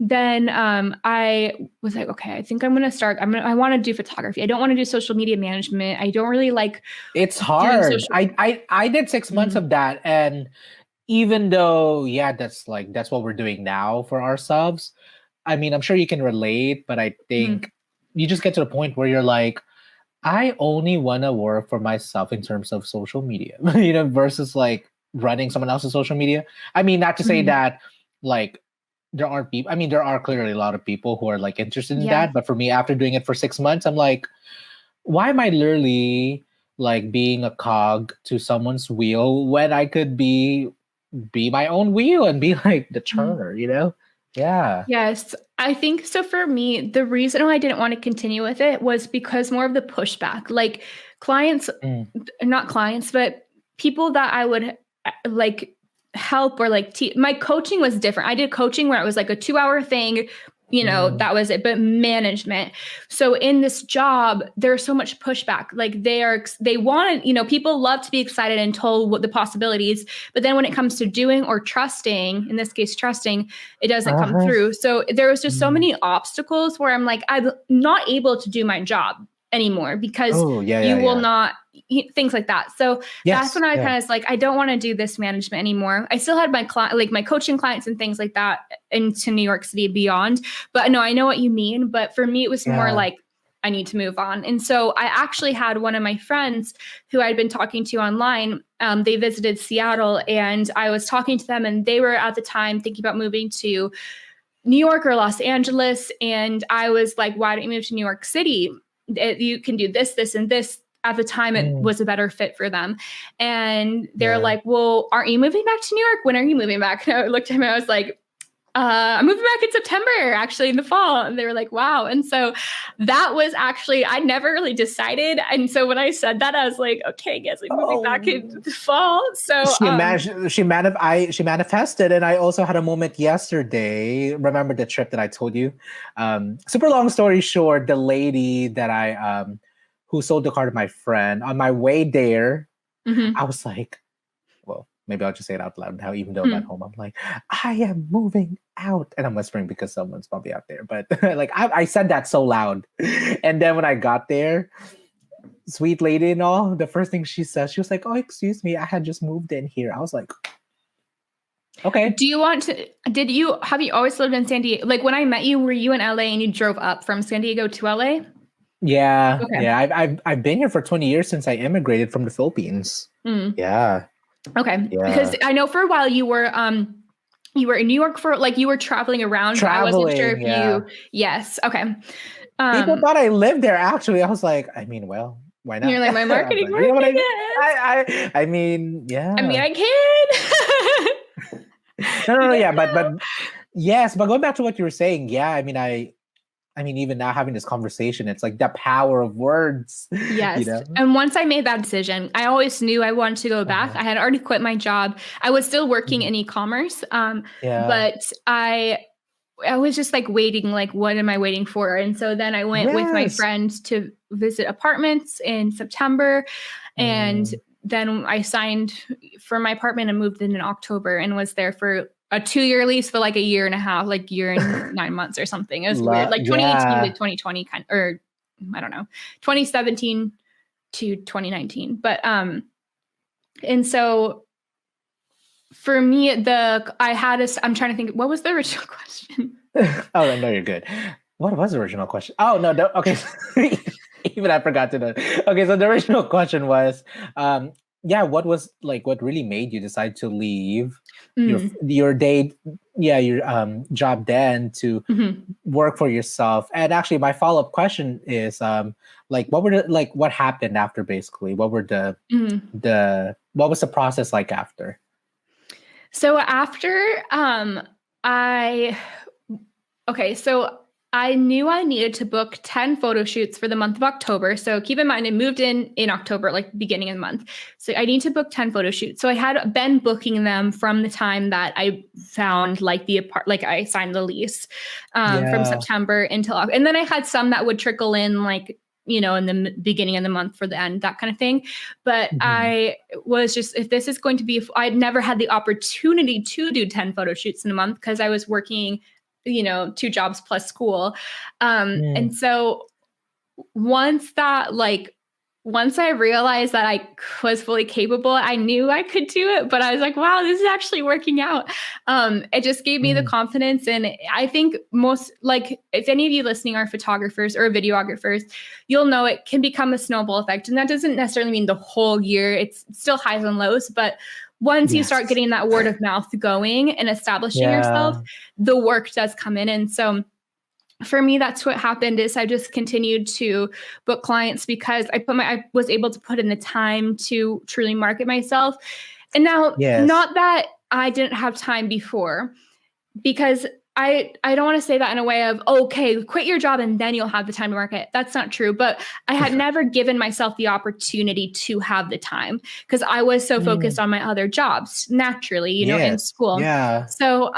then I was like, okay, I think I'm gonna start. I want to do photography. I don't want to do social media management. I don't really like It's doing hard. social. I did 6 months Mhm, of that, and even though yeah, that's what we're doing now for ourselves. I mean, I'm sure you can relate, but I think mhm, you just get to the point where you're like, I only want to work for myself in terms of social media, versus like running someone else's social media. I mean, not to say mhm. that like there aren't people. I mean, there are clearly a lot of people who are like interested in Yeah, that, but for me, after doing it for 6 months, I'm like, why am I literally like being a cog to someone's wheel when I could be my own wheel and be like the mhm. turner? Yeah. Yes, I think so. For me, the reason why I didn't want to continue with it was because more of the pushback, like clients, Mm. not clients, but people that I would like help or like my coaching was different. I did coaching where it was like a 2 hour thing, Mm. that was it, but management. So in this job, there's so much pushback. Like they want, people love to be excited and told what the possibilities, but then when it comes to doing or trusting, in this case, trusting, it doesn't come Uh-huh. through. So there was just so Mm. many obstacles where I'm like, I'm not able to do my job anymore because Oh, yeah, you yeah, will yeah. not things like that. So that's Yes. when I Yeah. kind of was like, I don't want to do this management anymore. I still had my like my coaching clients and things like that into New York City beyond. But no, I know what you mean. But for me, it was more Yeah. like I need to move on. And so I actually had one of my friends who I'd been talking to online. They visited Seattle and I was talking to them, and they were at the time thinking about moving to New York or Los Angeles. And I was like, why don't you move to New York City? You can do this, this, and this. At the time, it Mm. was a better fit for them. And they're Yeah. like, well, aren't you moving back to New York? When are you moving back? And I looked at him and I was like, I'm moving back in September, actually, in the fall. And they were like, wow. And so that was actually, I never really decided. And so when I said that, I was like, okay, I guess I'm moving back in Oh. the fall. So, She manifested, and I also had a moment yesterday. Remember the trip that I told you? Super long story short, the lady that I who sold the car to my friend, on my way there, I mhm. was like, well, maybe I'll just say it out loud now, even though I'm at Mhm. home. I'm like, I am moving out. And I'm whispering because someone's probably out there. But like I said that so loud. And then when I got there, sweet lady and all, the first thing she says, she was like, oh, excuse me, I had just moved in here. I was like, okay. Do you want to have you always lived in San Diego? Like, when I met you, were you in LA and you drove up from San Diego to LA? Yeah, Okay. yeah. I've been here for 20 years since I immigrated from the Philippines. Mm. Yeah, Okay. Because yeah. I know for a while you were in New York for like you were traveling around, but I wasn't sure Traveling, if you yeah. yes. Okay. People Um, thought I lived there actually. I was like, I mean, well, why you're not? like, my I was marketing like, you know what I working mean? is. I mean, I mean, yeah. I can. No, no, You no, never yeah, but know. yes, but going back to what you were saying, yeah, I mean, even now having this conversation, it's like the power of words, you Yes. know? And once I made that decision, I always knew I wanted to go back. Uh-huh. I had already quit my job. I was still working Mhm. in e-commerce. Yeah. But I was just like waiting, like, what am I waiting for? And so then I went with my Yes. friend to visit apartments in September. And Mm, then I signed for my apartment and moved in October and was there for a 2-year lease for like a year and a half, like year and 9 months or something. It was weird, like 2018 to yeah. 2020 kind or I don't know, 2017 to 2019. But and so for me, I'm trying to think, what was the original question? Oh, no, you're good. What was the original question? Oh, no, no. Okay. Even I forgot to know. Okay, so the original question was, yeah, what was like what really made you decide to leave Mm, your day, yeah, your job then to mhm, work for yourself? And actually, my follow up question is, like, what happened after? Basically, what were mhm. the what was the process like after? So after I okay, so I knew I needed to book 10 photo shoots for the month of October. So keep in mind, I moved in October, like beginning of the month. So I need to book 10 photo shoots. So I had been booking them from the time that I found like like I signed the lease from Yeah. September until August. And then I had some that would trickle in like, in the beginning of the month for the end, that kind of thing. But Mhm. I was just, if this is going to be, I'd never had the opportunity to do 10 photo shoots in a month because I was working 2 jobs plus school. Mm, And so once that, like, once I realized that I was fully capable, I knew I could do it, but I was like, wow, this is actually working out. It just gave me the mm, confidence. And I think most, like, if any of you listening are photographers or videographers, you'll know it can become a snowball effect. And that doesn't necessarily mean the whole year, it's still highs and lows, but once you start yes. getting that word of mouth going and establishing yourself, Yeah. the work does come in. And so for me, that's what happened is I just continued to book clients because I was able to put in the time to truly market myself. And now, Yes. not that I didn't have time before, because I don't want to say that in a way of, okay, quit your job and then you'll have the time to market. That's not true. But I had never given myself the opportunity to have the time because I was so focused Mm, on my other jobs naturally, in yes. school. Yeah. So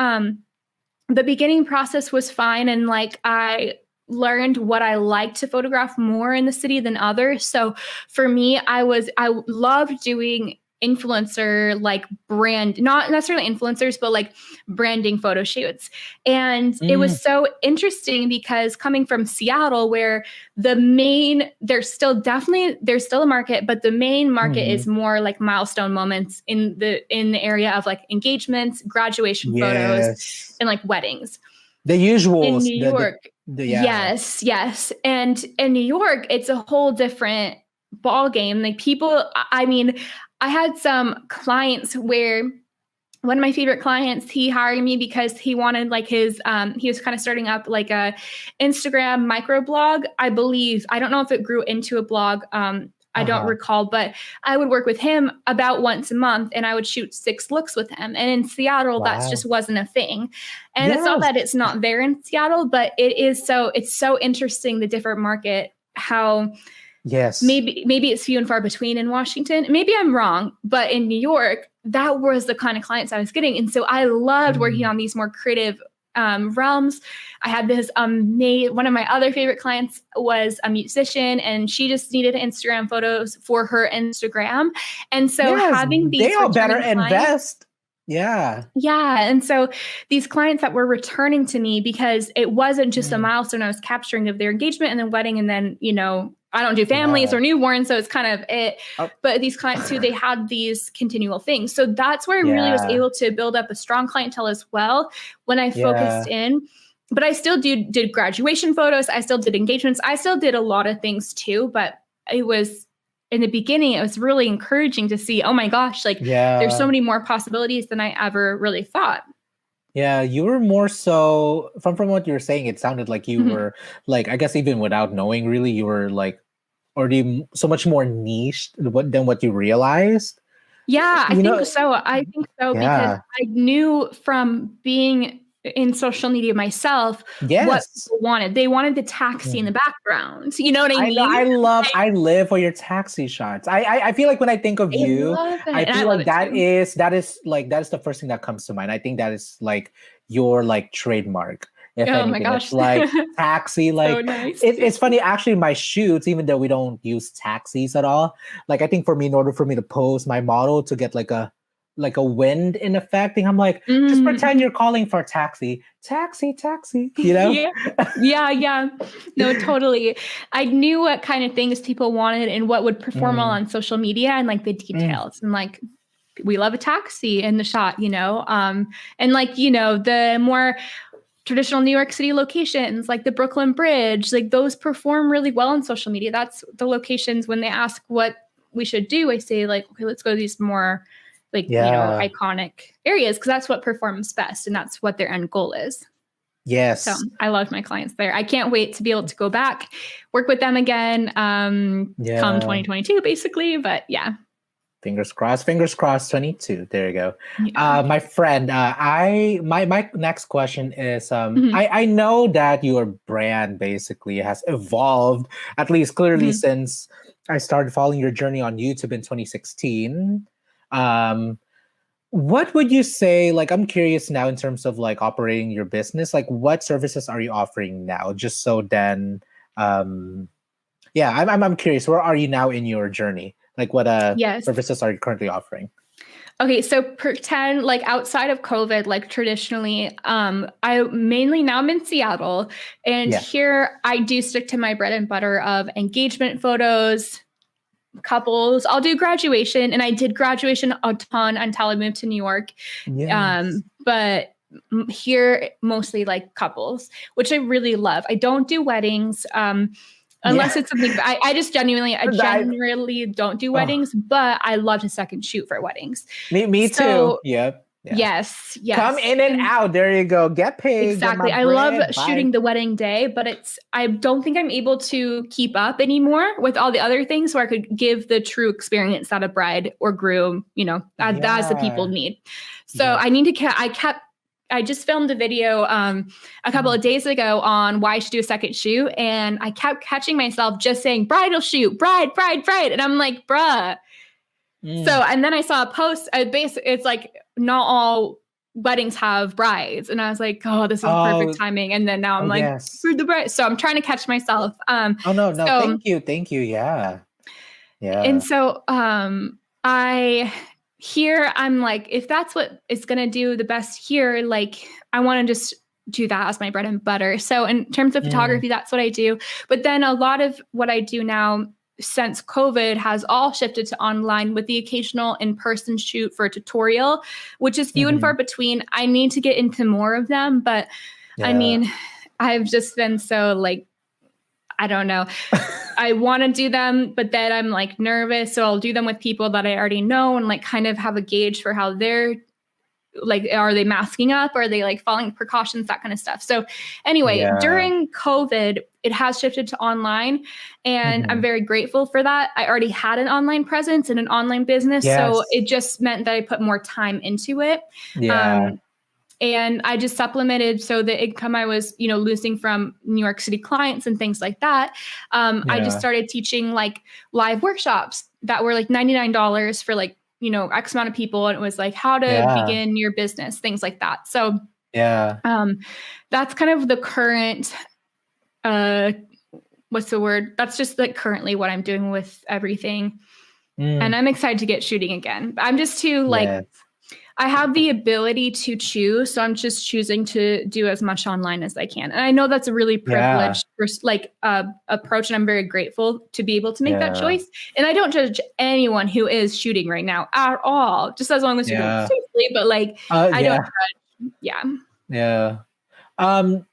the beginning process was fine, and like I learned what I like to photograph more in the city than others. So for me, I loved doing influencer, like, brand, not necessarily influencers, but like branding photo shoots. And it Mm, was so interesting because coming from Seattle, where there's still a market, but the main market is mhm. more like milestone moments in the area of like engagements, graduation photos, Yes. and like weddings. The In usuals, New York, the yeah. yes, yes. And in New York, it's a whole different ball game. Like, people, I mean, I had some clients where one of my favorite clients, he hired me because he wanted like he was kind of starting up like a Instagram microblog, I believe. I don't know if it grew into a blog. I don't Uh-huh. recall, but I would work with him about once a month and I would shoot 6 looks with him. And in Seattle, that just Wow. wasn't a thing. And it's not Yes. that it's not there in Seattle, but it's so interesting, the different market, how Yes. maybe it's few and far between in Washington. Maybe I'm wrong, but in New York, that was the kind of clients I was getting. And so I loved working Mm, on these more creative realms. I had this one of my other favorite clients was a musician, and she just needed Instagram photos for her Instagram. And so Yes, having they these all better returning clients, invest. Yeah. yeah. And so these clients that were returning to me, because it wasn't just a Mm, milestone I was capturing of their engagement and then wedding. And then, I don't do families yeah. or newborns. So it's kind of it. Oh. But these clients too, they had these continual things. So that's where I really was Yeah. able to build up a strong clientele as well when I focused Yeah. in. But I still did graduation photos. I still did engagements. I still did a lot of things too. But it was in the beginning, it was really encouraging to see, oh my gosh, like there's so Yeah. many more possibilities than I ever really thought. Yeah, you were more so from what you were saying, it sounded like you Mhm. were like, I guess even without knowing really, you were like already so much more niche than what you realized. Yeah, I You think know, so. I think so because yeah. I knew from being in social media myself what Yes. people wanted. They wanted the taxi in the Mhm. background. You know what I I know. mean? I live for your taxi shots. I feel like when I think of I you, love I it. And I feel love like it too. that is the first thing that comes to mind. I think that is like your like trademark, if Oh my anything. It's gosh. like taxi, So like nice. it's funny actually my shoots, even though we don't use taxis at all, like I think for me, in order for me to pose my model to get like a wind in effecting, I'm like, just pretend Mhm. you're calling for a taxi. Taxi, taxi, you know? Yeah. Yeah, yeah. No, totally. I knew what kind of things people wanted and what would perform well Mm, on social media and like the mm, details. And like we love a taxi in the shot, and like, the more traditional New York City locations like the Brooklyn Bridge, like those perform really well on social media. That's the locations when they ask what we should do, I say like, okay, let's go to these more like, yeah. iconic areas because that's what performs best and that's what their end goal is. So Yes. I love my clients there. I can't wait to be able to go back, work with them again, come Yeah. 2022, basically. But yeah, Fingers crossed, 22. There you go. yeah. My friend, my next question is Mhm, I know that your brand basically has evolved, at least clearly mhm. since I started following your journey on YouTube in 2016. Um, what would you say, like I'm curious now in terms of like operating your business, like what services are you offering now? Just so then um yeah, I'm curious. Where are you now in your journey? Like, what Yes. services are you currently offering? Okay, so pretend like outside of COVID, like traditionally, I mainly now I'm in Seattle, and Yeah. here I do stick to my bread and butter of engagement photos, couples. I'll do graduation, and I did graduation a ton until I moved to New York. Yes. But here mostly like couples, which I really love. I don't do weddings. Yeah. Unless it's something I I, generally don't do oh, weddings, but I love to second shoot for weddings. me too. So Yep. Yeah. yes, Come yes. in and And out. There you go. Get paid. Get my exactly. I love bread. Bye. shooting the wedding day, but I don't think I'm able to keep up anymore with all the other things where I could give the true experience that a bride or groom, as the people Yeah. need. So Yes. I need to, I just filmed a video a couple Mm. of days ago on why I should do a second shoot. And I kept catching myself just saying bridal shoot, bride, bride, bride. And I'm like, bruh. So, Mm. and then I saw a post, it's like not all weddings have brides. And I was like, oh, this is perfect Oh, timing. And then now oh I'm like, yes. screw the bride. So I'm trying to catch myself. Oh no, no. So, Thank you. Thank you. Yeah. and Yeah. so, I here, I'm like, if that's what is going to do the best here, like, I want to just do that as my bread and butter. So, in terms of Mm. photography, that's what I do. But then a lot of what I do now since COVID has all shifted to online with the occasional in person shoot for a tutorial, which is few and Hmm. far between. I need to get into more of them, but I Yeah. mean, I've just been so like, I don't know. I want to do them, but then I'm like nervous. So I'll do them with people that I already know and like kind of have a gauge for how they're like, are they masking up? Are they like following precautions, that kind of stuff. So anyway, Yeah. during COVID, it has shifted to online, and I'm Hmm. very grateful for that. I already had an online presence and an online business, so Yes. it just meant that I put more time into it. Yeah. Um, and I just supplemented so the income I was, losing from New York City clients and things like that. I just Yeah. started teaching like live workshops that were like $99 for like, X amount of people. And it was like how to Yeah. begin your business, things like that. So Yeah. Um, that's kind of the current, uh, what's the word? That's just like currently what I'm doing with everything. And Mm, I'm excited to get shooting again. I'm just too like, yes. I have the ability to choose, so I'm just choosing to do as much online as I can. And I know that's a really Yeah. privileged like approach, and I'm very grateful to be able to make that Yeah. choice. And I don't judge anyone who is shooting right now at all, just as long as you do it Yeah. safely. But like, I don't Yeah. judge. Yeah. Yeah.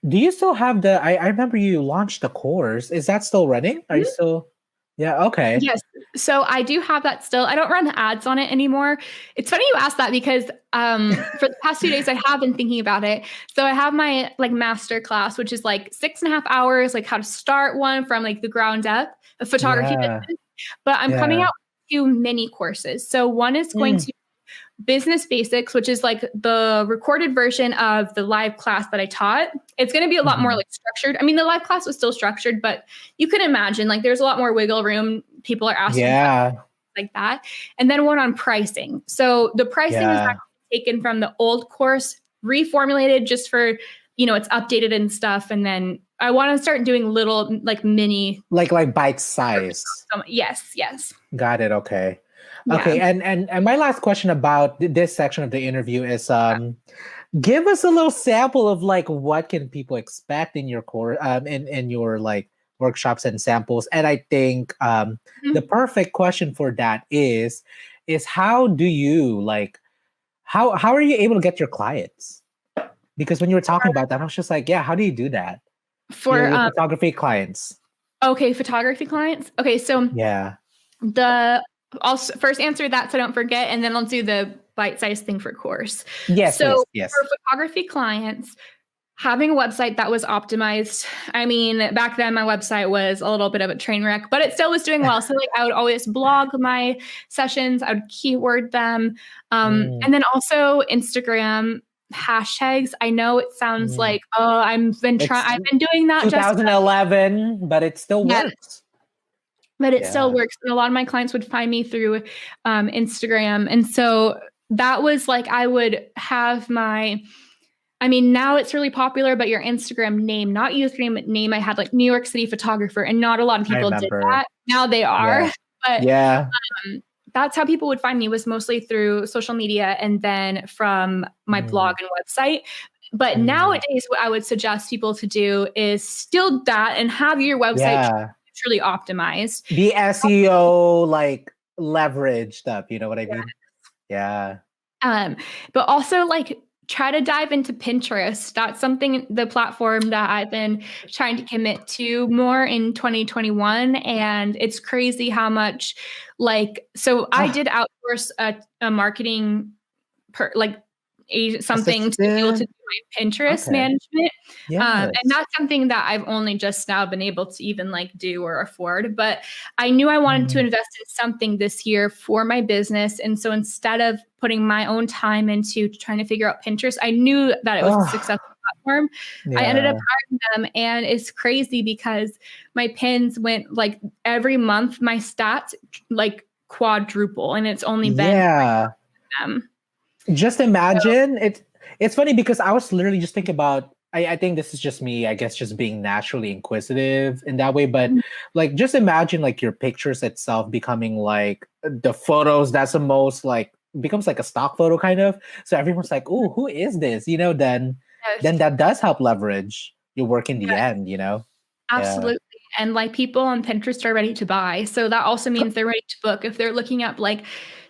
Do you still have I remember you launched the course. Is that still running? Are you still? Yeah, okay. Yes. So I do have that still. I don't run ads on it anymore. It's funny you asked that because for the past 2 days I have been thinking about it. So I have my like master class, which is like 6.5 hours, like how to start one from like the ground up, a photography Yeah. business. But I'm coming Yeah. out with 2 mini courses. So one is going Mm, to business basics, which is like the recorded version of the live class that I taught. It's going to be a lot more mhm. like structured. I mean, the live class was still structured, but you can imagine like there's a lot more wiggle room. People are asking questions Yeah. like that. And then one on pricing. So the pricing is Yeah. actually taken from the old course, reformulated just for, it's updated and stuff. And then I want to start doing little like mini. Like bite size. Yes, yes. Got it. Okay. Yeah. Okay. And my last question about this section of the interview is give us a little sample of like what can people expect in your core in your like workshops and samples. And I think the Mhm. perfect question for that is how do you like how are you able to get your clients? Because when you were talking about that, I was just like, yeah, how do you do that? For Your photography clients. okay, photography clients. Okay, so Yeah. the I'll first answer that so I don't forget, and then I'll do the bite-sized thing for course. Yes, please. So Yes. for photography clients, having a website that was optimized. I mean, back then my website was a little bit of a train wreck, but it still was doing well. So like I would always blog my sessions, I would keyword them. Mm, And then also Instagram hashtags. I know it sounds mm. like, oh, It's I've been doing that, Jessica. 2011, but it still Yeah, works. but it still Yeah. works. And a lot of my clients would find me through Instagram. And so that was like, I would have I mean, now it's really popular, but your Instagram name, not username name. I had like New York City photographer, and not a lot of I people did remember. that. Now they are, Yeah. but Yeah. that's how people would find me, was mostly through social media and then from my blog Mm, and website. But mm. nowadays, what I would suggest people to do is still that and have your website Yeah. truly optimized. The SEO like leverage stuff, you know what I mean? Yeah. Um, but also like try to dive into Pinterest. That's something, the platform that I've been trying to commit to more in 2021. And it's crazy how much so I Ah, did outsource a marketing like something to be able to assistant. do my Pinterest Okay. management. And Yes. that's something that I've only just now been able to even like do or afford. But I knew I wanted to Mm, invest in something this year for my business. And so instead of putting my own time into trying to figure out Pinterest, I knew that it was a oh, successful platform. I ended up yeah. hiring them, and it's crazy because my pins went like every month, my stats like quadruple, and it's only been Yeah. them. Just imagine it's funny because I was literally just thinking about I think this is just me, I guess just being naturally inquisitive in that way, but like just imagine like your pictures itself becoming like the photos that's the most like becomes like a stock photo kind of. So everyone's like, oh, who is this? Then Yes. that does help leverage your work in the Yes, end, you know? Yeah. absolutely. And like people on Pinterest are ready to buy. So that also means they're ready to book. If they're looking up like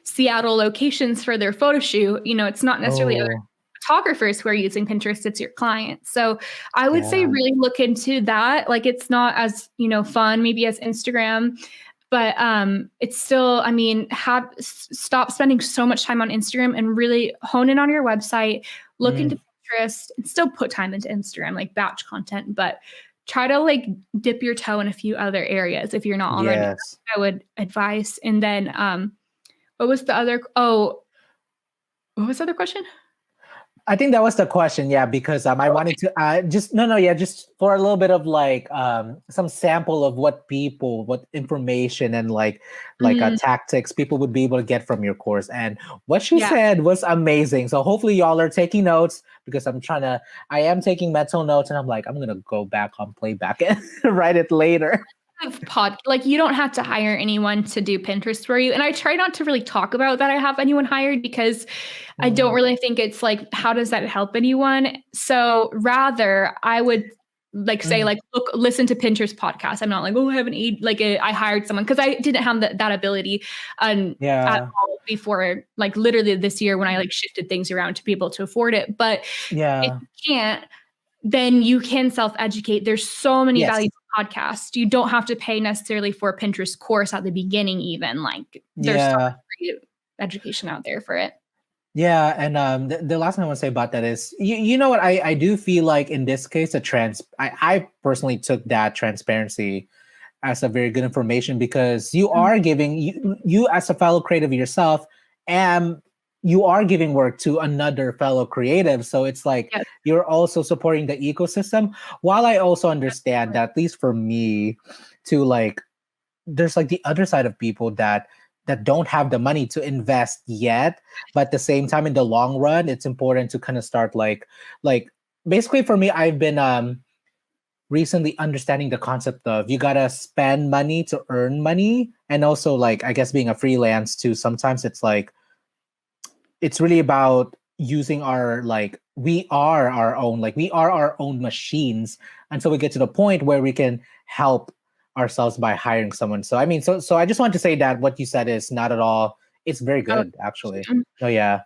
Seattle locations for their photo shoot, it's not necessarily other Oh, photographers who are using Pinterest, it's your clients. So I would say yeah. really look into that. Like it's not as, fun maybe as Instagram, but it's still, I mean, stop spending so much time on Instagram and really hone in on your website, look into Mm, Pinterest, and still put time into Instagram, like batch content, but try to like dip your toe in a few other areas if you're not already. yes. That's what I would advise. And then what was the other what was the other question? I think that was the question, yeah, because I wanted to just no, no, yeah, just for a little bit of like some sample of what information and Mm, tactics people would be able to get from your course. And what she yeah. said was amazing. So hopefully y'all are taking notes because I am taking mental notes, and I'm like, I'm gonna go back on playback and write it later. Like you don't have to hire anyone to do Pinterest for you. And I try not to really talk about that I have anyone hired because I don't Mm, really think it's like, how does that help anyone? So rather I would like say mm, like, look, listen to Pinterest podcasts. I'm not like, oh, I have an aid, like I hired someone because I didn't have that ability at yeah, all before, like literally this year when I like shifted things around to be able to afford it. But if yeah, you can't, then you can self-educate. There's so many yes, valuable podcasts. You don't have to pay necessarily for a Pinterest course at the beginning, even. Like there's so yeah. much great education out there for it. Yeah, and the last thing I want to say about that is, you know what, I do feel like in this case, I personally took that transparency as a very good information because you Mm, are giving you as a fellow creative yourself, and you are giving work to another fellow creative. So it's like yes, you're also supporting the ecosystem. While I also understand that, at least for me, to like there's like the other side of people that don't have the money to invest yet, but at the same time in the long run it's important to kind of start like basically for me, I've been recently understanding the concept of you gotta spend money to earn money. And also, like, I guess being a freelance too, sometimes it's like it's really about using our like we are our own machines until we get to the point where we can help ourselves by hiring someone. So I mean, so I just want to say that what you said is not at all, it's very oh, good actually. mm, Oh yeah,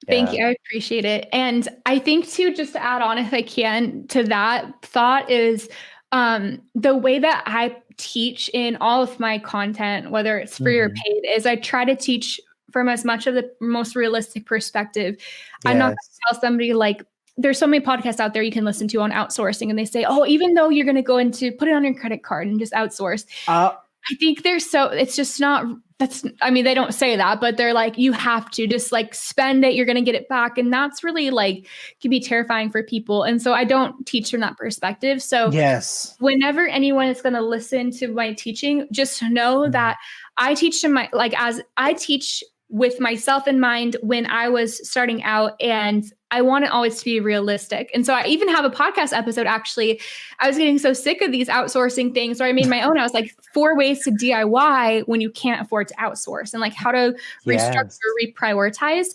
thank yeah. you. I appreciate it. And I think too, just to add on if I can to that thought is the way that I teach in all of my content, whether it's free or Hmm. paid, is I try to teach from as much of the most realistic perspective. I'm not going Yes. to tell somebody like, there's so many podcasts out there you can listen to on outsourcing, and they say, oh, even though you're going to go into put it on your credit card and just outsource. uh I think it's just not, that's, I mean, they don't say that, but they're like, you have to just like spend it, you're going to get it back. And that's really like, can be terrifying for people. And so I don't teach from that perspective. So yes. whenever anyone is going to listen to my teaching, just know Mhm. that I teach to my, like, as I teach with myself in mind when I was starting out, and I want it always to be realistic. And so I even have a podcast episode. Actually, I was getting so sick of these outsourcing things, so I made my own. I was like, 4 ways to DIY when you can't afford to outsource, and like how to Yes. restructure, reprioritize.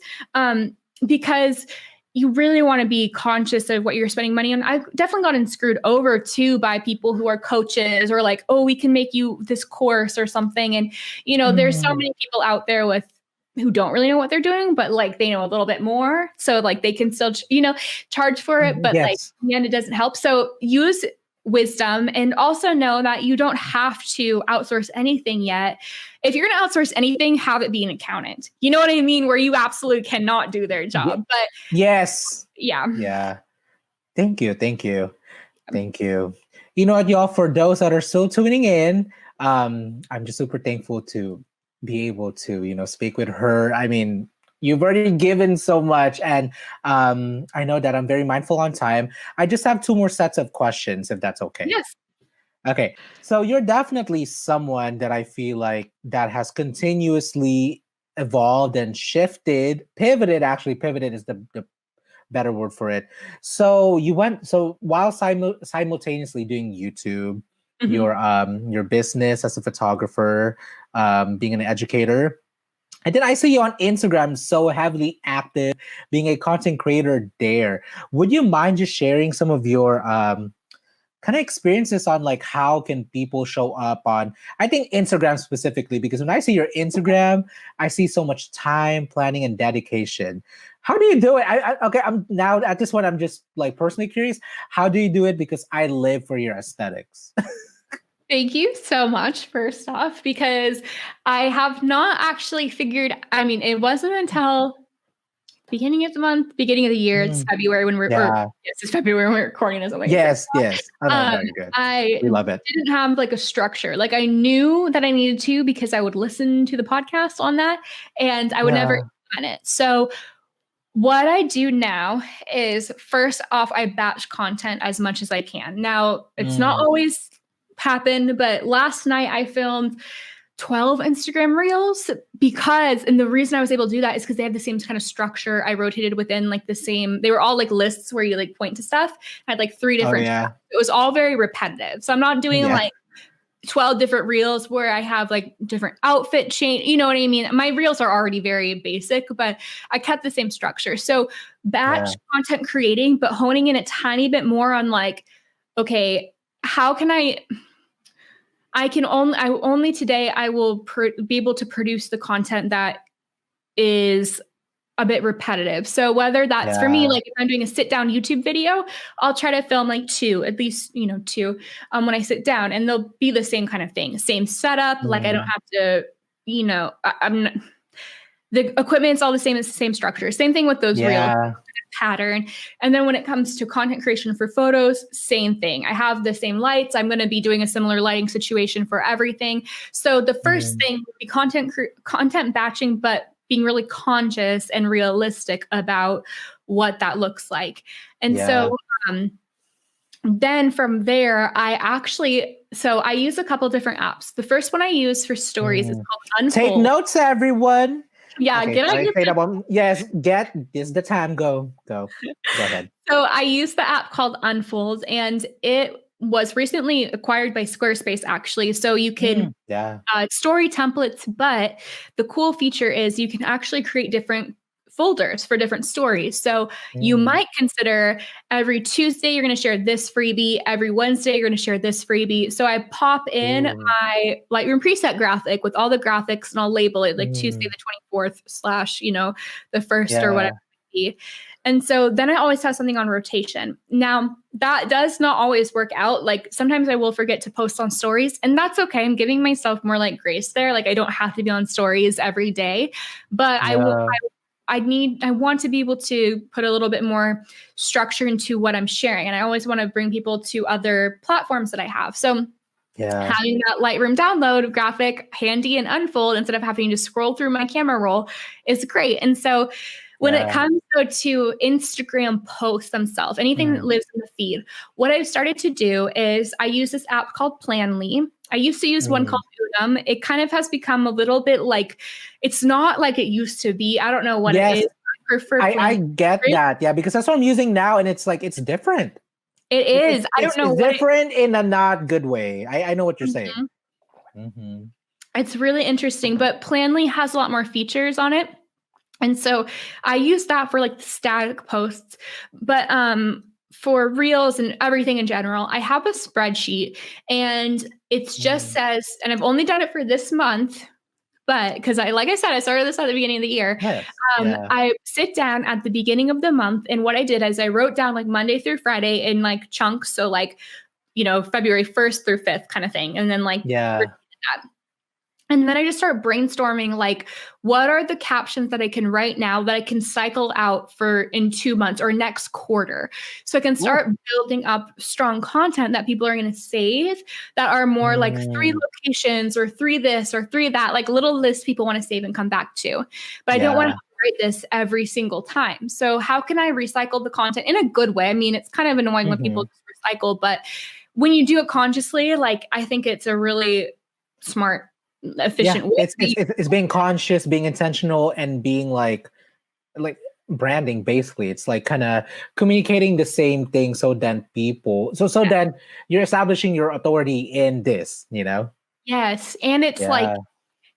Because you really want to be conscious of what you're spending money on. I've definitely gotten screwed over too by people who are coaches or like, oh, we can make you this course or something. And, there's so Mm. many people out there with who don't really know what they're doing, but like they know a little bit more. So like they can still, charge for it, but like Yes. in the end, it doesn't help. So use wisdom and also know that you don't have to outsource anything yet. If you're going to outsource anything, have it be an accountant. You know what I mean? Where you absolutely cannot do their Ye- job. But yes. yeah. Yeah. Thank you. Thank you. Thank you. You know what, y'all, for those that are still tuning in, I'm just super thankful to be able to, speak with her. I mean, you've already given so much, and I know that I'm very mindful on time. I just have two more sets of questions, if that's okay. Yes. Okay. So you're definitely someone that I feel like that has continuously evolved and shifted, pivoted, actually pivoted is the better word for it. So while simultaneously doing YouTube, Mhm. your business as a photographer, being an educator, and then I see you on Instagram so heavily active, being a content creator there. Would you mind just sharing some of your kind of experiences on like how can people show up on, I think, Instagram specifically, because when I see your Instagram, I see so much time, planning, and dedication. How do you do it? Okay, I'm now at this point, I'm just like personally curious. How do you do it? Because I live for your aesthetics. Thank you so much, first off, because I have not actually figured, I mean, it wasn't until beginning of the month, beginning of the year, it's Mm, February when yeah. yes, it's February when we're recording this. Oh my goodness. Yes. Yes. Oh no, Um, no, you're good. I We love it. didn't have like a structure. Like I knew that I needed to because I would listen to the podcast on that and I would never Yeah. implement it. So What I do now is first off, I batch content as much as I can. Now, it's not Mm. always happened, but last night I filmed 12 Instagram reels because, and the reason I was able to do that is because they have the same kind of structure. I rotated within like the same, they were all like lists where you like point to stuff. I had like 3 Oh different yeah. tabs. It was all very repetitive. So I'm not doing Yeah. like 12 different reels where I have like different outfit change. You know what I mean? My reels are already very basic, but I kept the same structure. So batch Yeah. content creating, but honing in a tiny bit more on like, okay, how can I only today I will be able to produce the content that is a bit repetitive. So whether that's for me, Yeah. like if I'm doing a sit down YouTube video, I'll try to film like 2, at least, 2, when I sit down, and they'll be the same kind of thing, same setup. Like I don't Mm. have to, I'm not, the equipment's all the same. It's the same structure. Same thing with those reels Yeah. pattern. And then when it comes to content creation for photos, same thing. I have the same lights. I'm going to be doing a similar lighting situation for everything. So the first Mm. thing would be content batching, but being really conscious and realistic about what that looks like. And Yeah. so then from there, I use a couple different apps. The first one I use for stories is Mm. called Take Unfold. notes, everyone. Yeah, Okay, get out sorry, your say that one. Yes, get this is the time. Go ahead. So I use the app called Unfold, and it was recently acquired by Squarespace, actually. So you can Yeah. story templates, but the cool feature is you can actually create different folders for different stories. So you Mm. might consider every Tuesday you're going to share this freebie, every Wednesday you're going to share this freebie. So I pop in Ooh. my Lightroom preset graphic with all the graphics, and I'll label it like Tuesday Mm. the 24th slash, the first or whatever Yeah. it be. And so then I always have something on rotation. Now, that does not always work out. Like sometimes I will forget to post on stories, and that's okay. I'm giving myself more like grace there. Like I don't have to be on stories every day, but Yeah. I want to be able to put a little bit more structure into what I'm sharing. And I always want to bring people to other platforms that I have. So Yeah. having that Lightroom download graphic handy and Unfold instead of having to scroll through my camera roll is great. And so when it Yeah. comes to Instagram posts themselves, anything that Mm. lives in the feed, what I've started to do is I use this app called Planly. I used to use one Mm. called Udom. It kind of has become a little bit like, it's not like it used to be. I don't know what it Yes, is. I prefer I Planly. get that. Yeah, because that's what I'm using now, and it's like it's different. It It, is. it's I it's don't know it's what it different in a not good way. I know what you're saying. is. Mm-hmm. It's really interesting, but Planly has a lot more features on it. And so I use that for like the static posts, but for reels and everything in general, I have a spreadsheet, and it just Mm. says, and I've only done it for this month, but because like I said, I started this at the beginning of the year. Yes. Yeah. I sit down at the beginning of the month, and what I did is I wrote down like Monday through Friday in like chunks. So like, February 1st through 5th kind of thing. And then like, Yeah. and then I just start brainstorming like, what are the captions that I can write now that I can cycle out for in 2 months or next quarter? So I can Ooh. start building up strong content that people are going to save, that are more like 3 Mm. locations or 3 this or 3 that, like little lists people want to save and come back to. But I don't want to Yeah. write this every single time. So how can I recycle the content in a good way? I mean, it's kind of annoying when people Mm-hmm. just recycle, but when you do it consciously, like I think it's a really smart, Yeah. efficient way It's that it's you. it's it's being conscious, being intentional, and being like branding. Basically, it's like kind of communicating the same thing. So then so Yeah. then you're establishing your authority in this. Yes, and it's like Yeah.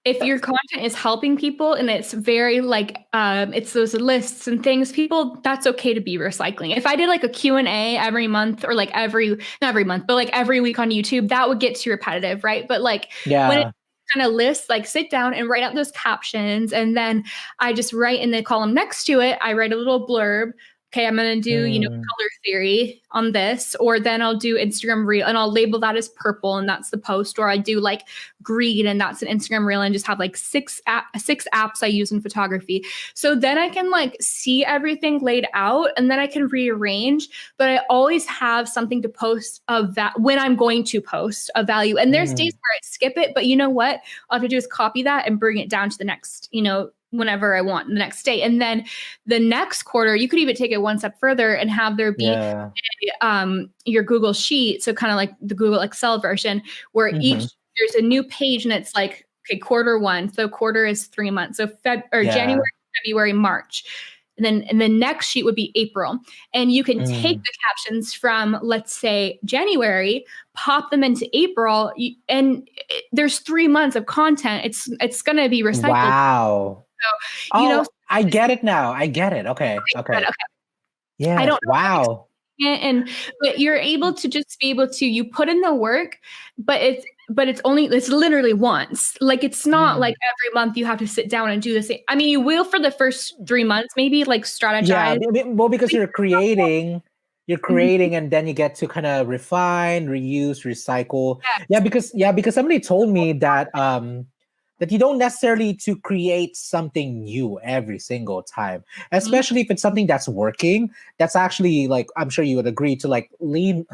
if your content is helping people and it's very like it's those lists and things, people, that's okay to be recycling. If I did like a Q&A every month or like not every month, but like every week on YouTube, that would get too repetitive, right? But like when it Yeah. kind of lists, like sit down and write out those captions, and then I just write in the column next to it, I write a little blurb. Okay, I'm going to do, Mm. color theory on this, or then I'll do Instagram reel and I'll label that as purple and that's the post, or I do like green and that's an Instagram reel, and just have like six apps I use in photography. So then I can like see everything laid out, and then I can rearrange, but I always have something to post of that when I'm going to post a value. And there's days Mm. where I skip it, but you know what? All I have to do is copy that and bring it down to the next, whenever I want the next day. And then the next quarter, you could even take it one step further and have there be Yeah. your Google Sheet. So kind of like the Google Excel version where Hmm. each there's a new page and it's like, okay, quarter one. So quarter is 3 months. So January, Yeah. February, March. And the next sheet would be April. And you can take Mm. the captions from, let's say, January, pop them into April, and there's 3 months of content. It's going to be recycled. Wow. So, Oh, I this get it now. I get it. Okay. good. Okay. Okay. I Yes. don't know if I'm Wow. explaining it, but you're able to just be able to you put in the work, but it's literally once. Like it's not like Mm. every month you have to sit down and do the same. I mean, you will for the first 3 months, maybe like Yeah. strategize. Well, because you're Mhm. creating, and then you get to kind of refine, reuse, recycle. Yes. Yeah, because somebody told me that that you don't necessarily to create something new every single time, Mhm. especially if it's something that's working. That's actually like, I'm sure you would agree to like lean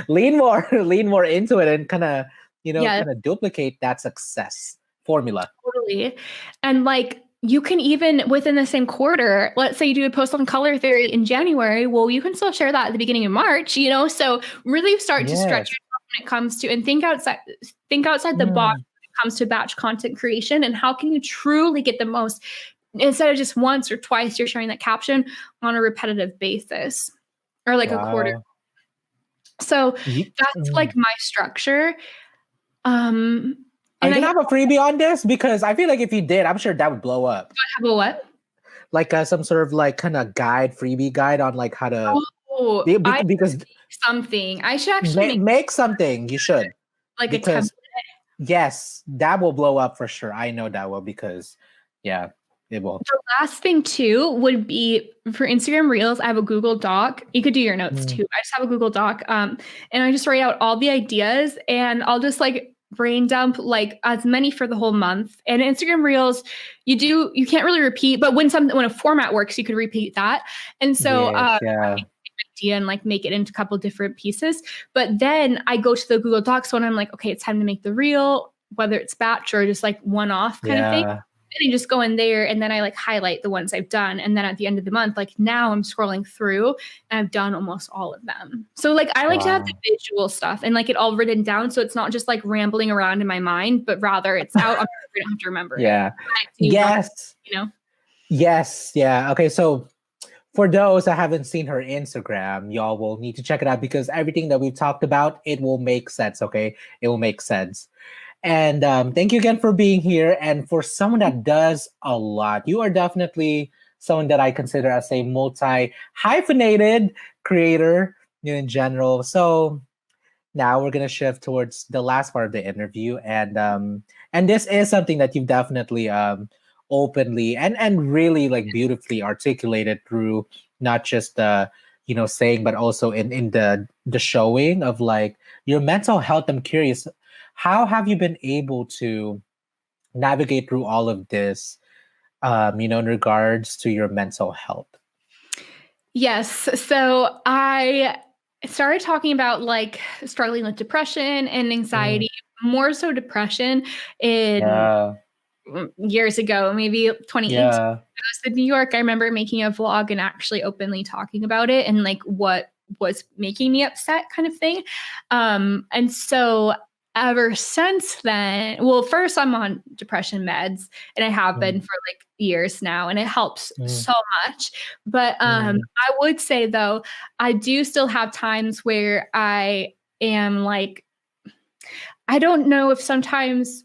more lean more into it and kind of, Yes, kind of duplicate that success formula. totally. And like you can even within the same quarter, let's say you do a post on color theory in January, well, you can still share that at the beginning of March, So really start to stretch Yes. yourself when it comes to and think outside the box Mm. when it comes to batch content creation and how can you truly get the most instead of just once or twice you're sharing that caption on a repetitive basis or like a quarter. Wow. So that's Mm. like my structure. Um Are and you I gonna have a freebie on this? Because I feel like if you did, I'm sure that would blow up. have a what? Like some sort of like kind of freebie guide on like how to Oh, I because something. I should actually make make something. You should, like a template. because yes, that will blow up for sure. I know that will, because yeah, it will. The last thing too would be for Instagram Reels. I have a Google Doc. You could do your notes Mm. too. I just have a Google Doc, and I just write out all the ideas, and I'll just like brain dump like as many for the whole month. And Instagram Reels, you can't really repeat, but when a format works, you could repeat that. And so Yes, yeah, idea and like make it into a couple different pieces. But then I go to the Google Docs when I'm like, okay, it's time to make the reel, whether it's batch or just like one off kind of thing. yeah. And I just go in there and then I like highlight the ones I've done. And then at the end of the month, like now I'm scrolling through and I've done almost all of them. So like I like to have the Wow. visual stuff and like it all written down. So it's not just like rambling around in my mind, but rather it's out. I don't have to remember it. Yeah. I do want, Yes. you know. Yes. Yeah. Okay. So for those that haven't seen her Instagram, y'all will need to check it out, because everything that we've talked about, it will make sense. Okay. It will make sense. And thank you again for being here. And for someone that does a lot, you are definitely someone that I consider as a multi hyphenated creator, in general. So now we're gonna shift towards the last part of the interview, and this is something that you've definitely openly and really like beautifully articulated through not just the, saying, but also in the showing of like your mental health. I'm curious, how have you been able to navigate through all of this, in regards to your mental health? Yes. So I started talking about like struggling with depression and Mm. anxiety, more so depression in Yeah, years ago, maybe 2018. yeah, I was in New York. I remember making a vlog and actually openly talking about it and like what was making me upset kind of thing. And so ever since then, well, first I'm on depression meds and I have been mm, for like years now and it helps mm, so much. But mm, I would say though, I do still have times where I am like, I don't know if sometimes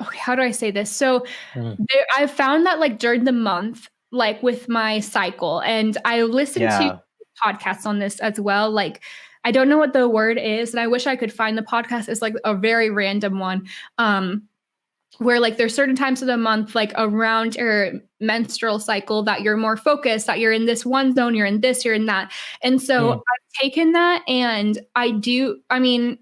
okay, how do I say this? So mm. I've found that like during the month, like with my cycle, and I listen to Yeah. podcasts on this as well. Like, I don't know what the word is, and I wish I could find the podcast. It's like a very random one. Where like there's certain times of the month, like around your menstrual cycle, that you're more focused, that you're in this one zone, you're in this, you're in that. And so Mm, I've taken that and I mean,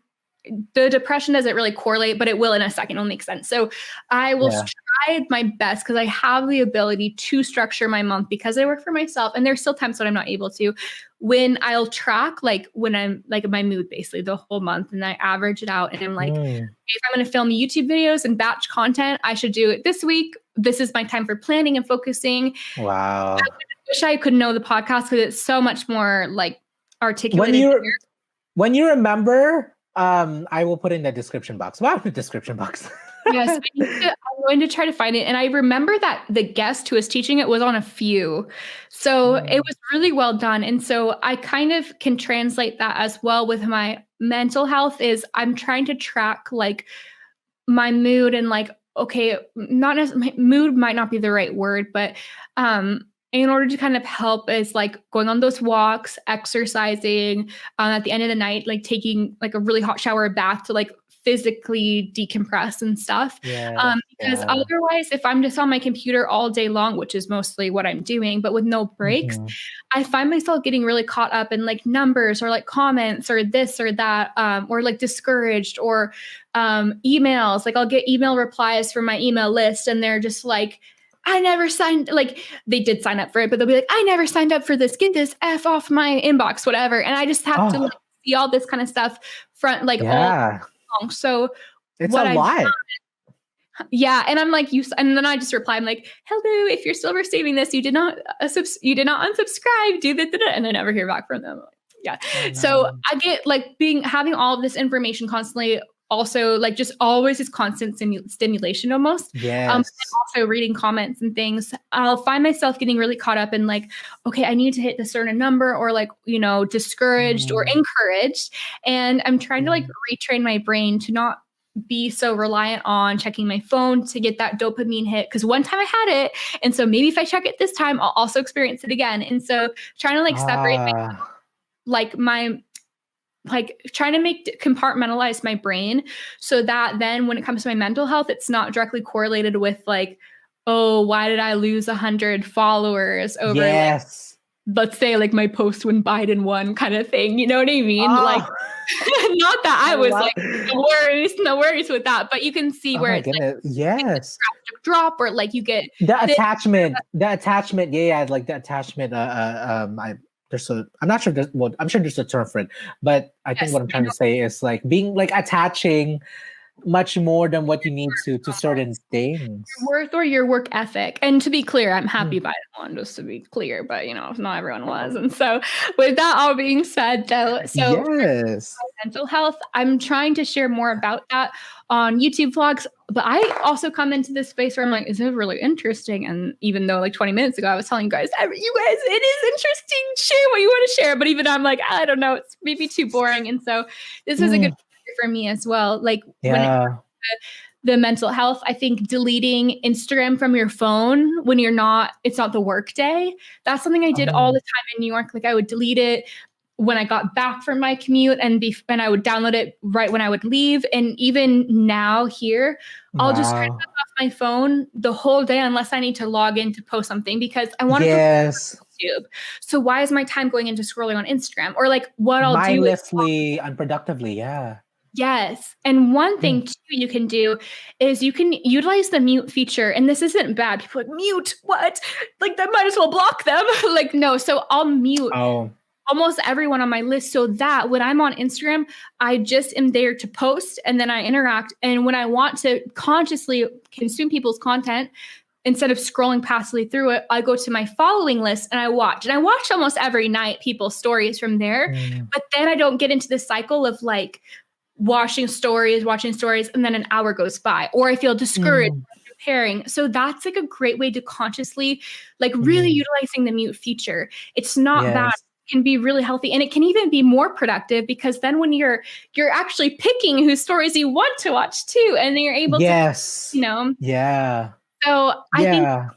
the depression doesn't really correlate, but it will in a second. It'll make sense. So I will yeah. try my best because I have the ability to structure my month because I work for myself. And there's still times when I'm not able to. When I'll track, like when I'm like my mood basically the whole month and I average it out and I'm like, Mm, if I'm going to film YouTube videos and batch content, I should do it this week this is my time for planning and focusing. Wow. Wish I could know the podcast because it's so much more like When articulated you there. when you remember, I will put in the description box. Wow, the description box. Yes, I'm going to try to find it. And I remember that the guest who was teaching it was on a few. So it was really well done. And so I kind of can translate that as well with my mental health is I'm trying to track like my mood and like, okay, not necessarily mood might not be the right word, but in order to kind of help is like going on those walks, exercising, at the end of the night, like taking like a really hot shower or bath to like physically decompress and stuff. Yes. Because Yeah. otherwise, if I'm just on my computer all day long, which is mostly what I'm doing, but with no breaks, Mhm. I find myself getting really caught up in like numbers or like comments or this or that, or like discouraged or emails. Like I'll get email replies from my email list and they're just like, I never signed, like they did sign up for it, but they'll be like, I never signed up for this. Get this F off my inbox, whatever. And I just have to Oh, like see all this kind of stuff front, like all yeah. along. So It's a what I've lot. yeah, and I'm like, and then I just reply, I'm like, hello, if you're still receiving this, you did not you did not unsubscribe, do that, and I never hear back from them. Yeah. Oh So no. I get like having all of this information constantly, also like just always this constant stimulation almost. And Yes. also reading comments and things, I'll find myself getting really caught up in like, okay, I need to hit a certain number or like, discouraged or Mm, encouraged. And I'm trying to like mm. retrain my brain to not be so reliant on checking my phone to get that dopamine hit. Cause one time I had it. And so maybe if I check it this time, I'll also experience it again. And so trying to like separate Ah, my like trying to compartmentalize my brain so that then when it comes to my mental health, it's not directly correlated with like, oh, why did I lose 100 followers over like, yes. let's say like my post when Biden won kind of thing. You know what I mean? Like, Oh, not that I I was love. like, no worries with that, but you can see Oh where my it's like goodness. you get Yes. this drastic drop or like you get The this. attachment. The attachment. Yeah, yeah. Like the attachment. I'm not sure. Well, I'm sure there's a term for it, but I think Yes, what I'm I trying to know. say is like being like attaching much more than what you need to certain Your things. worth or your work ethic. And to be clear, I'm Mm. happy by that one, just to be clear, but not everyone was. And so with that all being said though, so for Yes. mental health, I'm trying to share more about that on YouTube vlogs. But I also come into this space where I'm like, is it really interesting? And even though like 20 minutes ago, I was telling you guys, it is interesting. Share what you want to share. But even I'm like, I don't know, it's maybe too boring. And so this was a good Mm, for me as well. Like when yeah. the mental health, I think deleting Instagram from your phone when it's not the work day. That's something I did all Oh, the time in New York. Like I would delete it when I got back from my commute and I would download it right when I would leave. And even now here, I'll just turn wow. it off my phone the whole day unless I need to log in to post something because I want to focus Yes. on YouTube. So why is my time going into scrolling on Instagram? Or like what I'll do is Mindlessly, unproductively. Yeah. yes. And one Mm. thing too you can do is you can utilize the mute feature. And this isn't bad. People are like, mute, what? Like that might as well block them. Like, no. So I'll mute Oh, almost everyone on my list so that when I'm on Instagram, I just am there to post and then I interact. And when I want to consciously consume people's content, instead of scrolling passively through it, I go to my following list and I watch. And I watch almost every night people's stories from there. mm, But then I don't get into this cycle of like, watching stories, and then an hour goes by, or I feel discouraged mm, comparing. So that's like a great way to consciously, like, really mm. utilizing the mute feature. It's not bad. Yes. It can be really healthy, and it can even be more productive because then when you're actually picking whose stories you want to watch too, and then you're able to, Yes. you know. Yeah. So I think Yeah.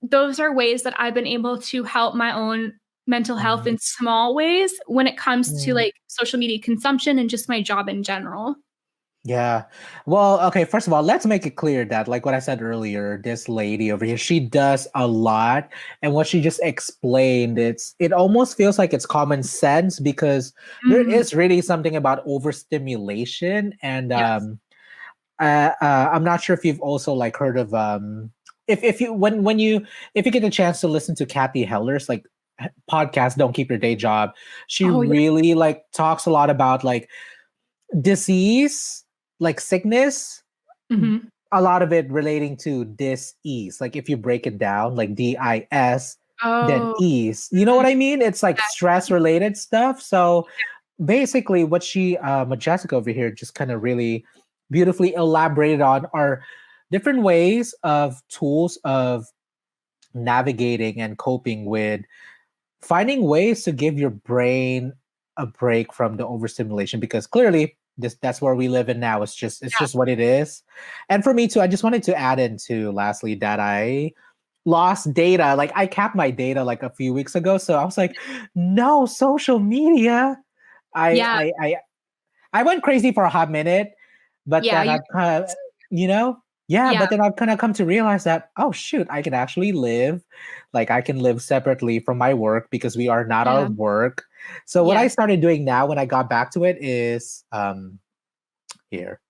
those are ways that I've been able to help my own mental health Mm, in small ways when it comes to mm. like social media consumption and just my job in general. Yeah. Well, okay, first of all, let's make it clear that, like what I said earlier, this lady over here, she does a lot. And what she just explained, it almost feels like it's common sense because there Mhm. is really something about overstimulation. And Yes. I'm not sure if you've also like heard of if you when you if you get a chance to listen to Kathy Heller's like podcast, Don't Keep Your Day Job, she Oh, yeah. really like talks a lot about like disease, like sickness, Mhm. a lot of it relating to dis-ease. Like if you break it down, like DIS, then Oh, ease. You know mm, what I mean? It's like yes, stress related stuff. So basically, what Jessica over here just kind of really beautifully elaborated on are different ways of tools of navigating and coping with finding ways to give your brain a break from the overstimulation, because clearly that's where we live in now. It's just what it is. And for me too, I just wanted to add into lastly that I lost data. Like I capped my data like a few weeks ago. So I was like, no social media. I yeah, I I I went crazy for a hot minute, but yeah, then you're I've kind of, you know, yeah, yeah, but then I've kind of come to realize that, oh shoot, I can actually live, like I can live separately from my work because we are not our yeah, work. So what I yes, started doing now when I got back to it is here.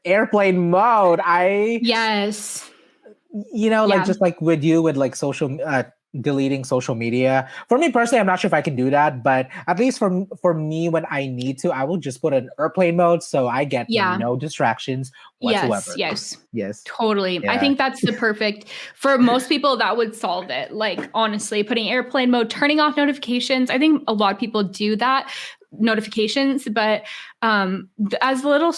Airplane mode. yes, Like yeah, just like with you with like deleting social media. For me personally, I'm not sure if I can do that, but at least for me when I need to, I will just put an airplane mode so I get yeah. no distractions Yes, whatsoever. yes. Yes. Totally. I Yeah. think that's the perfect for most people that would solve it. Like honestly, putting airplane mode, turning off notifications. I think a lot of people do that notifications, but as little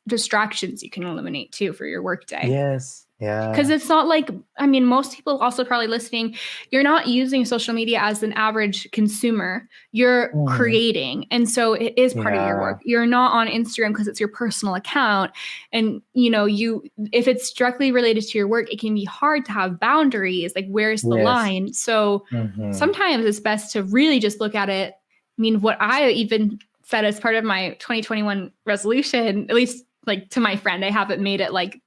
distractions you can eliminate too for your workday. Yes. Because Yeah. it's not like, I mean, most people also probably listening, you're not using social media as an average consumer. You're Mhm. creating. And so it is part of your Yeah. work. You're not on Instagram because it's your personal account. And, if it's directly related to your work, it can be hard to have boundaries. Like, where's the Yes. line? So Hmm. sometimes it's best to really just look at it. I mean, what I even said as part of my 2021 resolution, at least like to my friend, I haven't made it like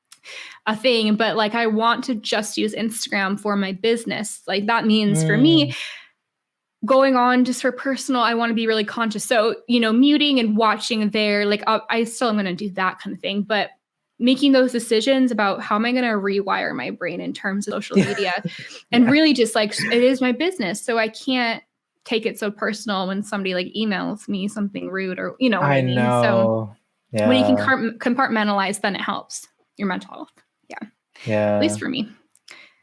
a thing, but like I want to just use Instagram for my business. Like that means for me, Mm. going on just for personal, I want to be really conscious. So, muting and watching there, like I still am going to do that kind of thing, but making those decisions about how am I going to rewire my brain in terms of social media and Yeah. really just like it is my business. So I can't take it so personal when somebody like emails me something rude or you know what I I mean. So know. when you can Yeah. compartmentalize, then it helps your mental health. Yeah. At least Yeah. for me.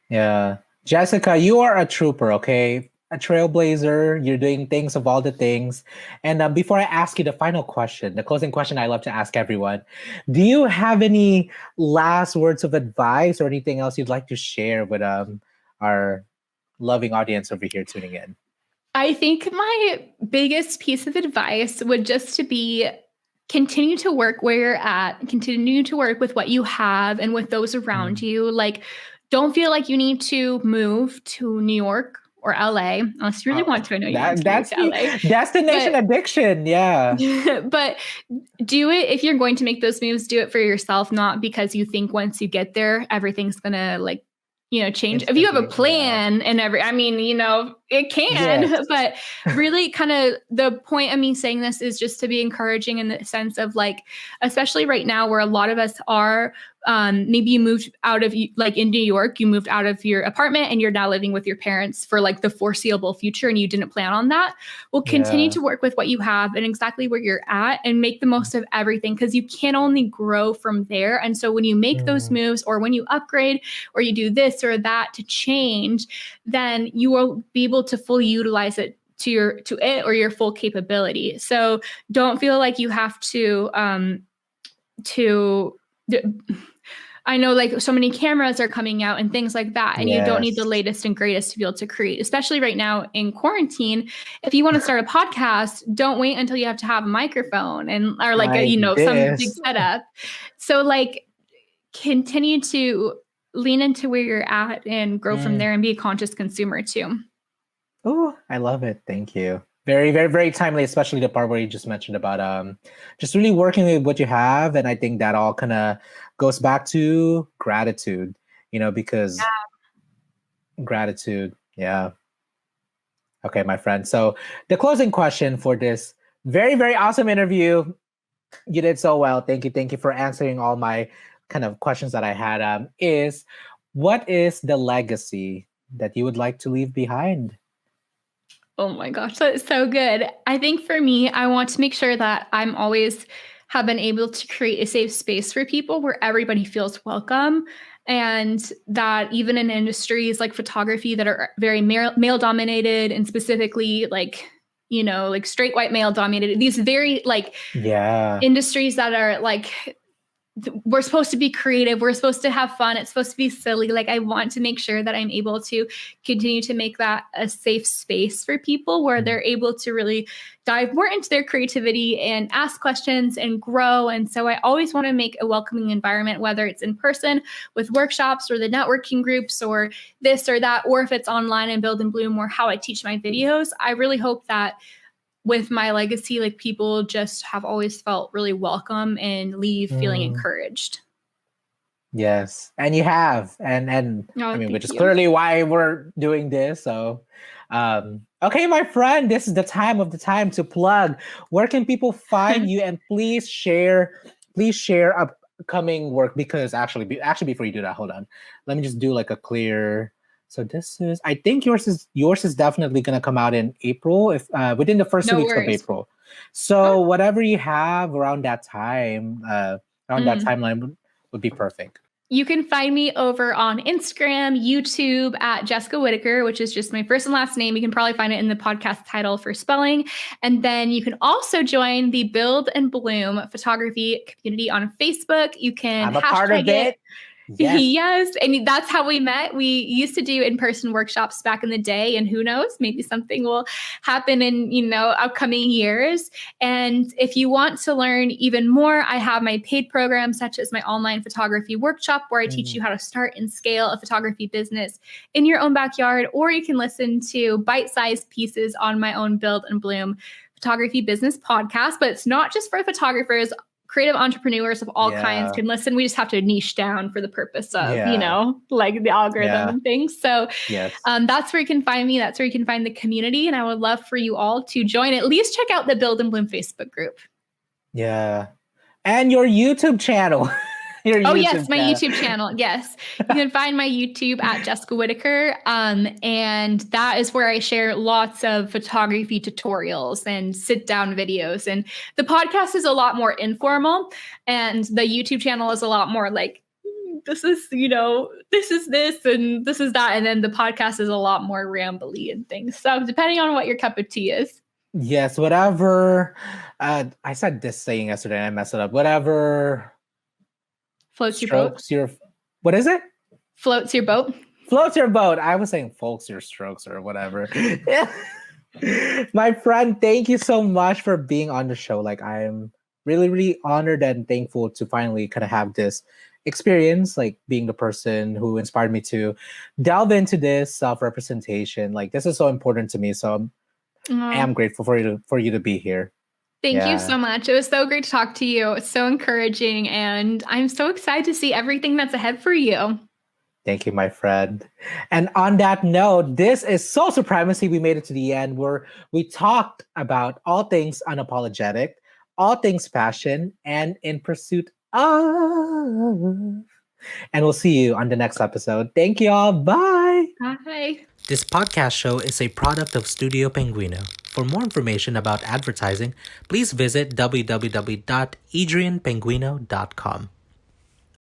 Yeah. Jessica, you are a trooper, okay? A trailblazer. You're doing things of all the things. And before I ask you the final question, the closing question I love to ask everyone, do you have any last words of advice or anything else you'd like to share with our loving audience over here tuning in? I think my biggest piece of advice would just to be continue to work where you're at, continue to work with what you have and with those around Mm. you. Like, don't feel like you need to move to New York or LA unless you really Oh, want to. I know you want that to move that's to the LA, destination but addiction. Yeah. but do it if you're going to make those moves, do it for yourself, not because you think once you get there, everything's gonna like, change. If you have a Instantly. Yeah. plan and I mean, it Yes. can, but really kind of the point of me saying this is just to be encouraging in the sense of like, especially right now where a lot of us are, maybe you moved out of like in New York, you moved out of your apartment and you're now living with your parents for like the foreseeable future and you didn't plan on that. Well, continue Yeah. to work with what you have and exactly where you're at and make the most of everything because you can only grow from there. And so when you make those Mm. moves or when you upgrade or you do this or that to change, then you will be able to fully utilize it to it or your full capability. So don't feel like you have to I know like so many cameras are coming out and things like that, and you don't need the Yes. latest and greatest to be able to create, especially right now in quarantine. If you want to start a podcast, don't wait until you have to have a microphone and or like Like some big this. setup. So like continue to lean into where you're at and grow from Mm. there and be a conscious consumer too. Oh, I love it. Thank you. Very, very, very timely, especially the part where you just mentioned about just really working with what you have. And I think that all kind of goes back to gratitude, because gratitude, yeah. Okay, my friend. So the closing question for this very, very awesome interview. You did so well. Thank you. Thank you for answering all my kind of questions that I had. Is what is the legacy that you would like to leave behind? Oh my gosh, that's so good. I think for me, I want to make sure that I'm always have been able to create a safe space for people where everybody feels welcome. And that even in industries like photography that are very male dominated, and specifically like, like straight white male dominated, these very like Yeah. industries that are like, we're supposed to be creative, we're supposed to have fun, it's supposed to be silly. Like, I want to make sure that I'm able to continue to make that a safe space for people where they're able to really dive more into their creativity and ask questions and grow. And so I always want to make a welcoming environment, whether it's in person with workshops or the networking groups or this or that, or if it's online and Build and Bloom or how I teach my videos. I really hope that with my legacy, like, people just have always felt really welcome and leave feeling encouraged. Yes, and you have, and I mean, which is clearly why we're doing this. So, okay, my friend, this is the time to plug. Where can people find you? And please share upcoming work, because actually, before you do that, hold on, let me just do like a clear. So this is, I think yours is definitely gonna come out in April, if within the first 2 weeks of April. So whatever you have around that time, around that timeline would be perfect. You can find me over on Instagram, YouTube at Jessica Whitaker, which is just my first and last name. You can probably find it in the podcast title for spelling. And then you can also join the Build and Bloom photography community on Facebook. You can I'm a part of it. Yes. Yes. And that's how we met. We used to do in-person workshops back in the day, and who knows, maybe something will happen in, upcoming years. And if you want to learn even more, I have my paid programs, such as my online photography workshop, where I teach you how to start and scale a photography business in your own backyard, or you can listen to bite-sized pieces on my own Build and Bloom photography business podcast. But it's not just for photographers. Creative entrepreneurs of all kinds can listen. We just have to niche down for the purpose of, like the algorithm and things. So that's where you can find me. That's where you can find the community. And I would love for you all to join. At least check out the Build and Bloom Facebook group. Yeah. And your YouTube channel. Yes, my YouTube channel. Yes. You can find my YouTube at Jessica Whitaker. And that is where I share lots of photography tutorials and sit down videos. And the podcast is a lot more informal, and the YouTube channel is a lot more like, this is, this is this and this is that. And then the podcast is a lot more rambly and things. So depending on what your cup of tea is. Yes, whatever. I said this saying yesterday and I messed it up. Whatever floats your boat. What is it? Floats your boat. Floats your boat. I was saying folks your strokes or whatever. My friend, thank you so much for being on the show. Like, I'm really, really honored and thankful to finally kind of have this experience, like being the person who inspired me to delve into this self-representation. Like, this is so important to me. So I am grateful for you to be here. Thank you so much. It was so great to talk to you. It's so encouraging, and I'm so excited to see everything that's ahead for you. Thank you, my friend. And on that note, this is Soul Supremacy. We made it to the end, where we talked about all things unapologetic, all things passion, and in pursuit of. And we'll see you on the next episode. Thank you all. Bye. Bye. This podcast show is a product of Studio Penguino. For more information about advertising, please visit www.adrianpenguino.com.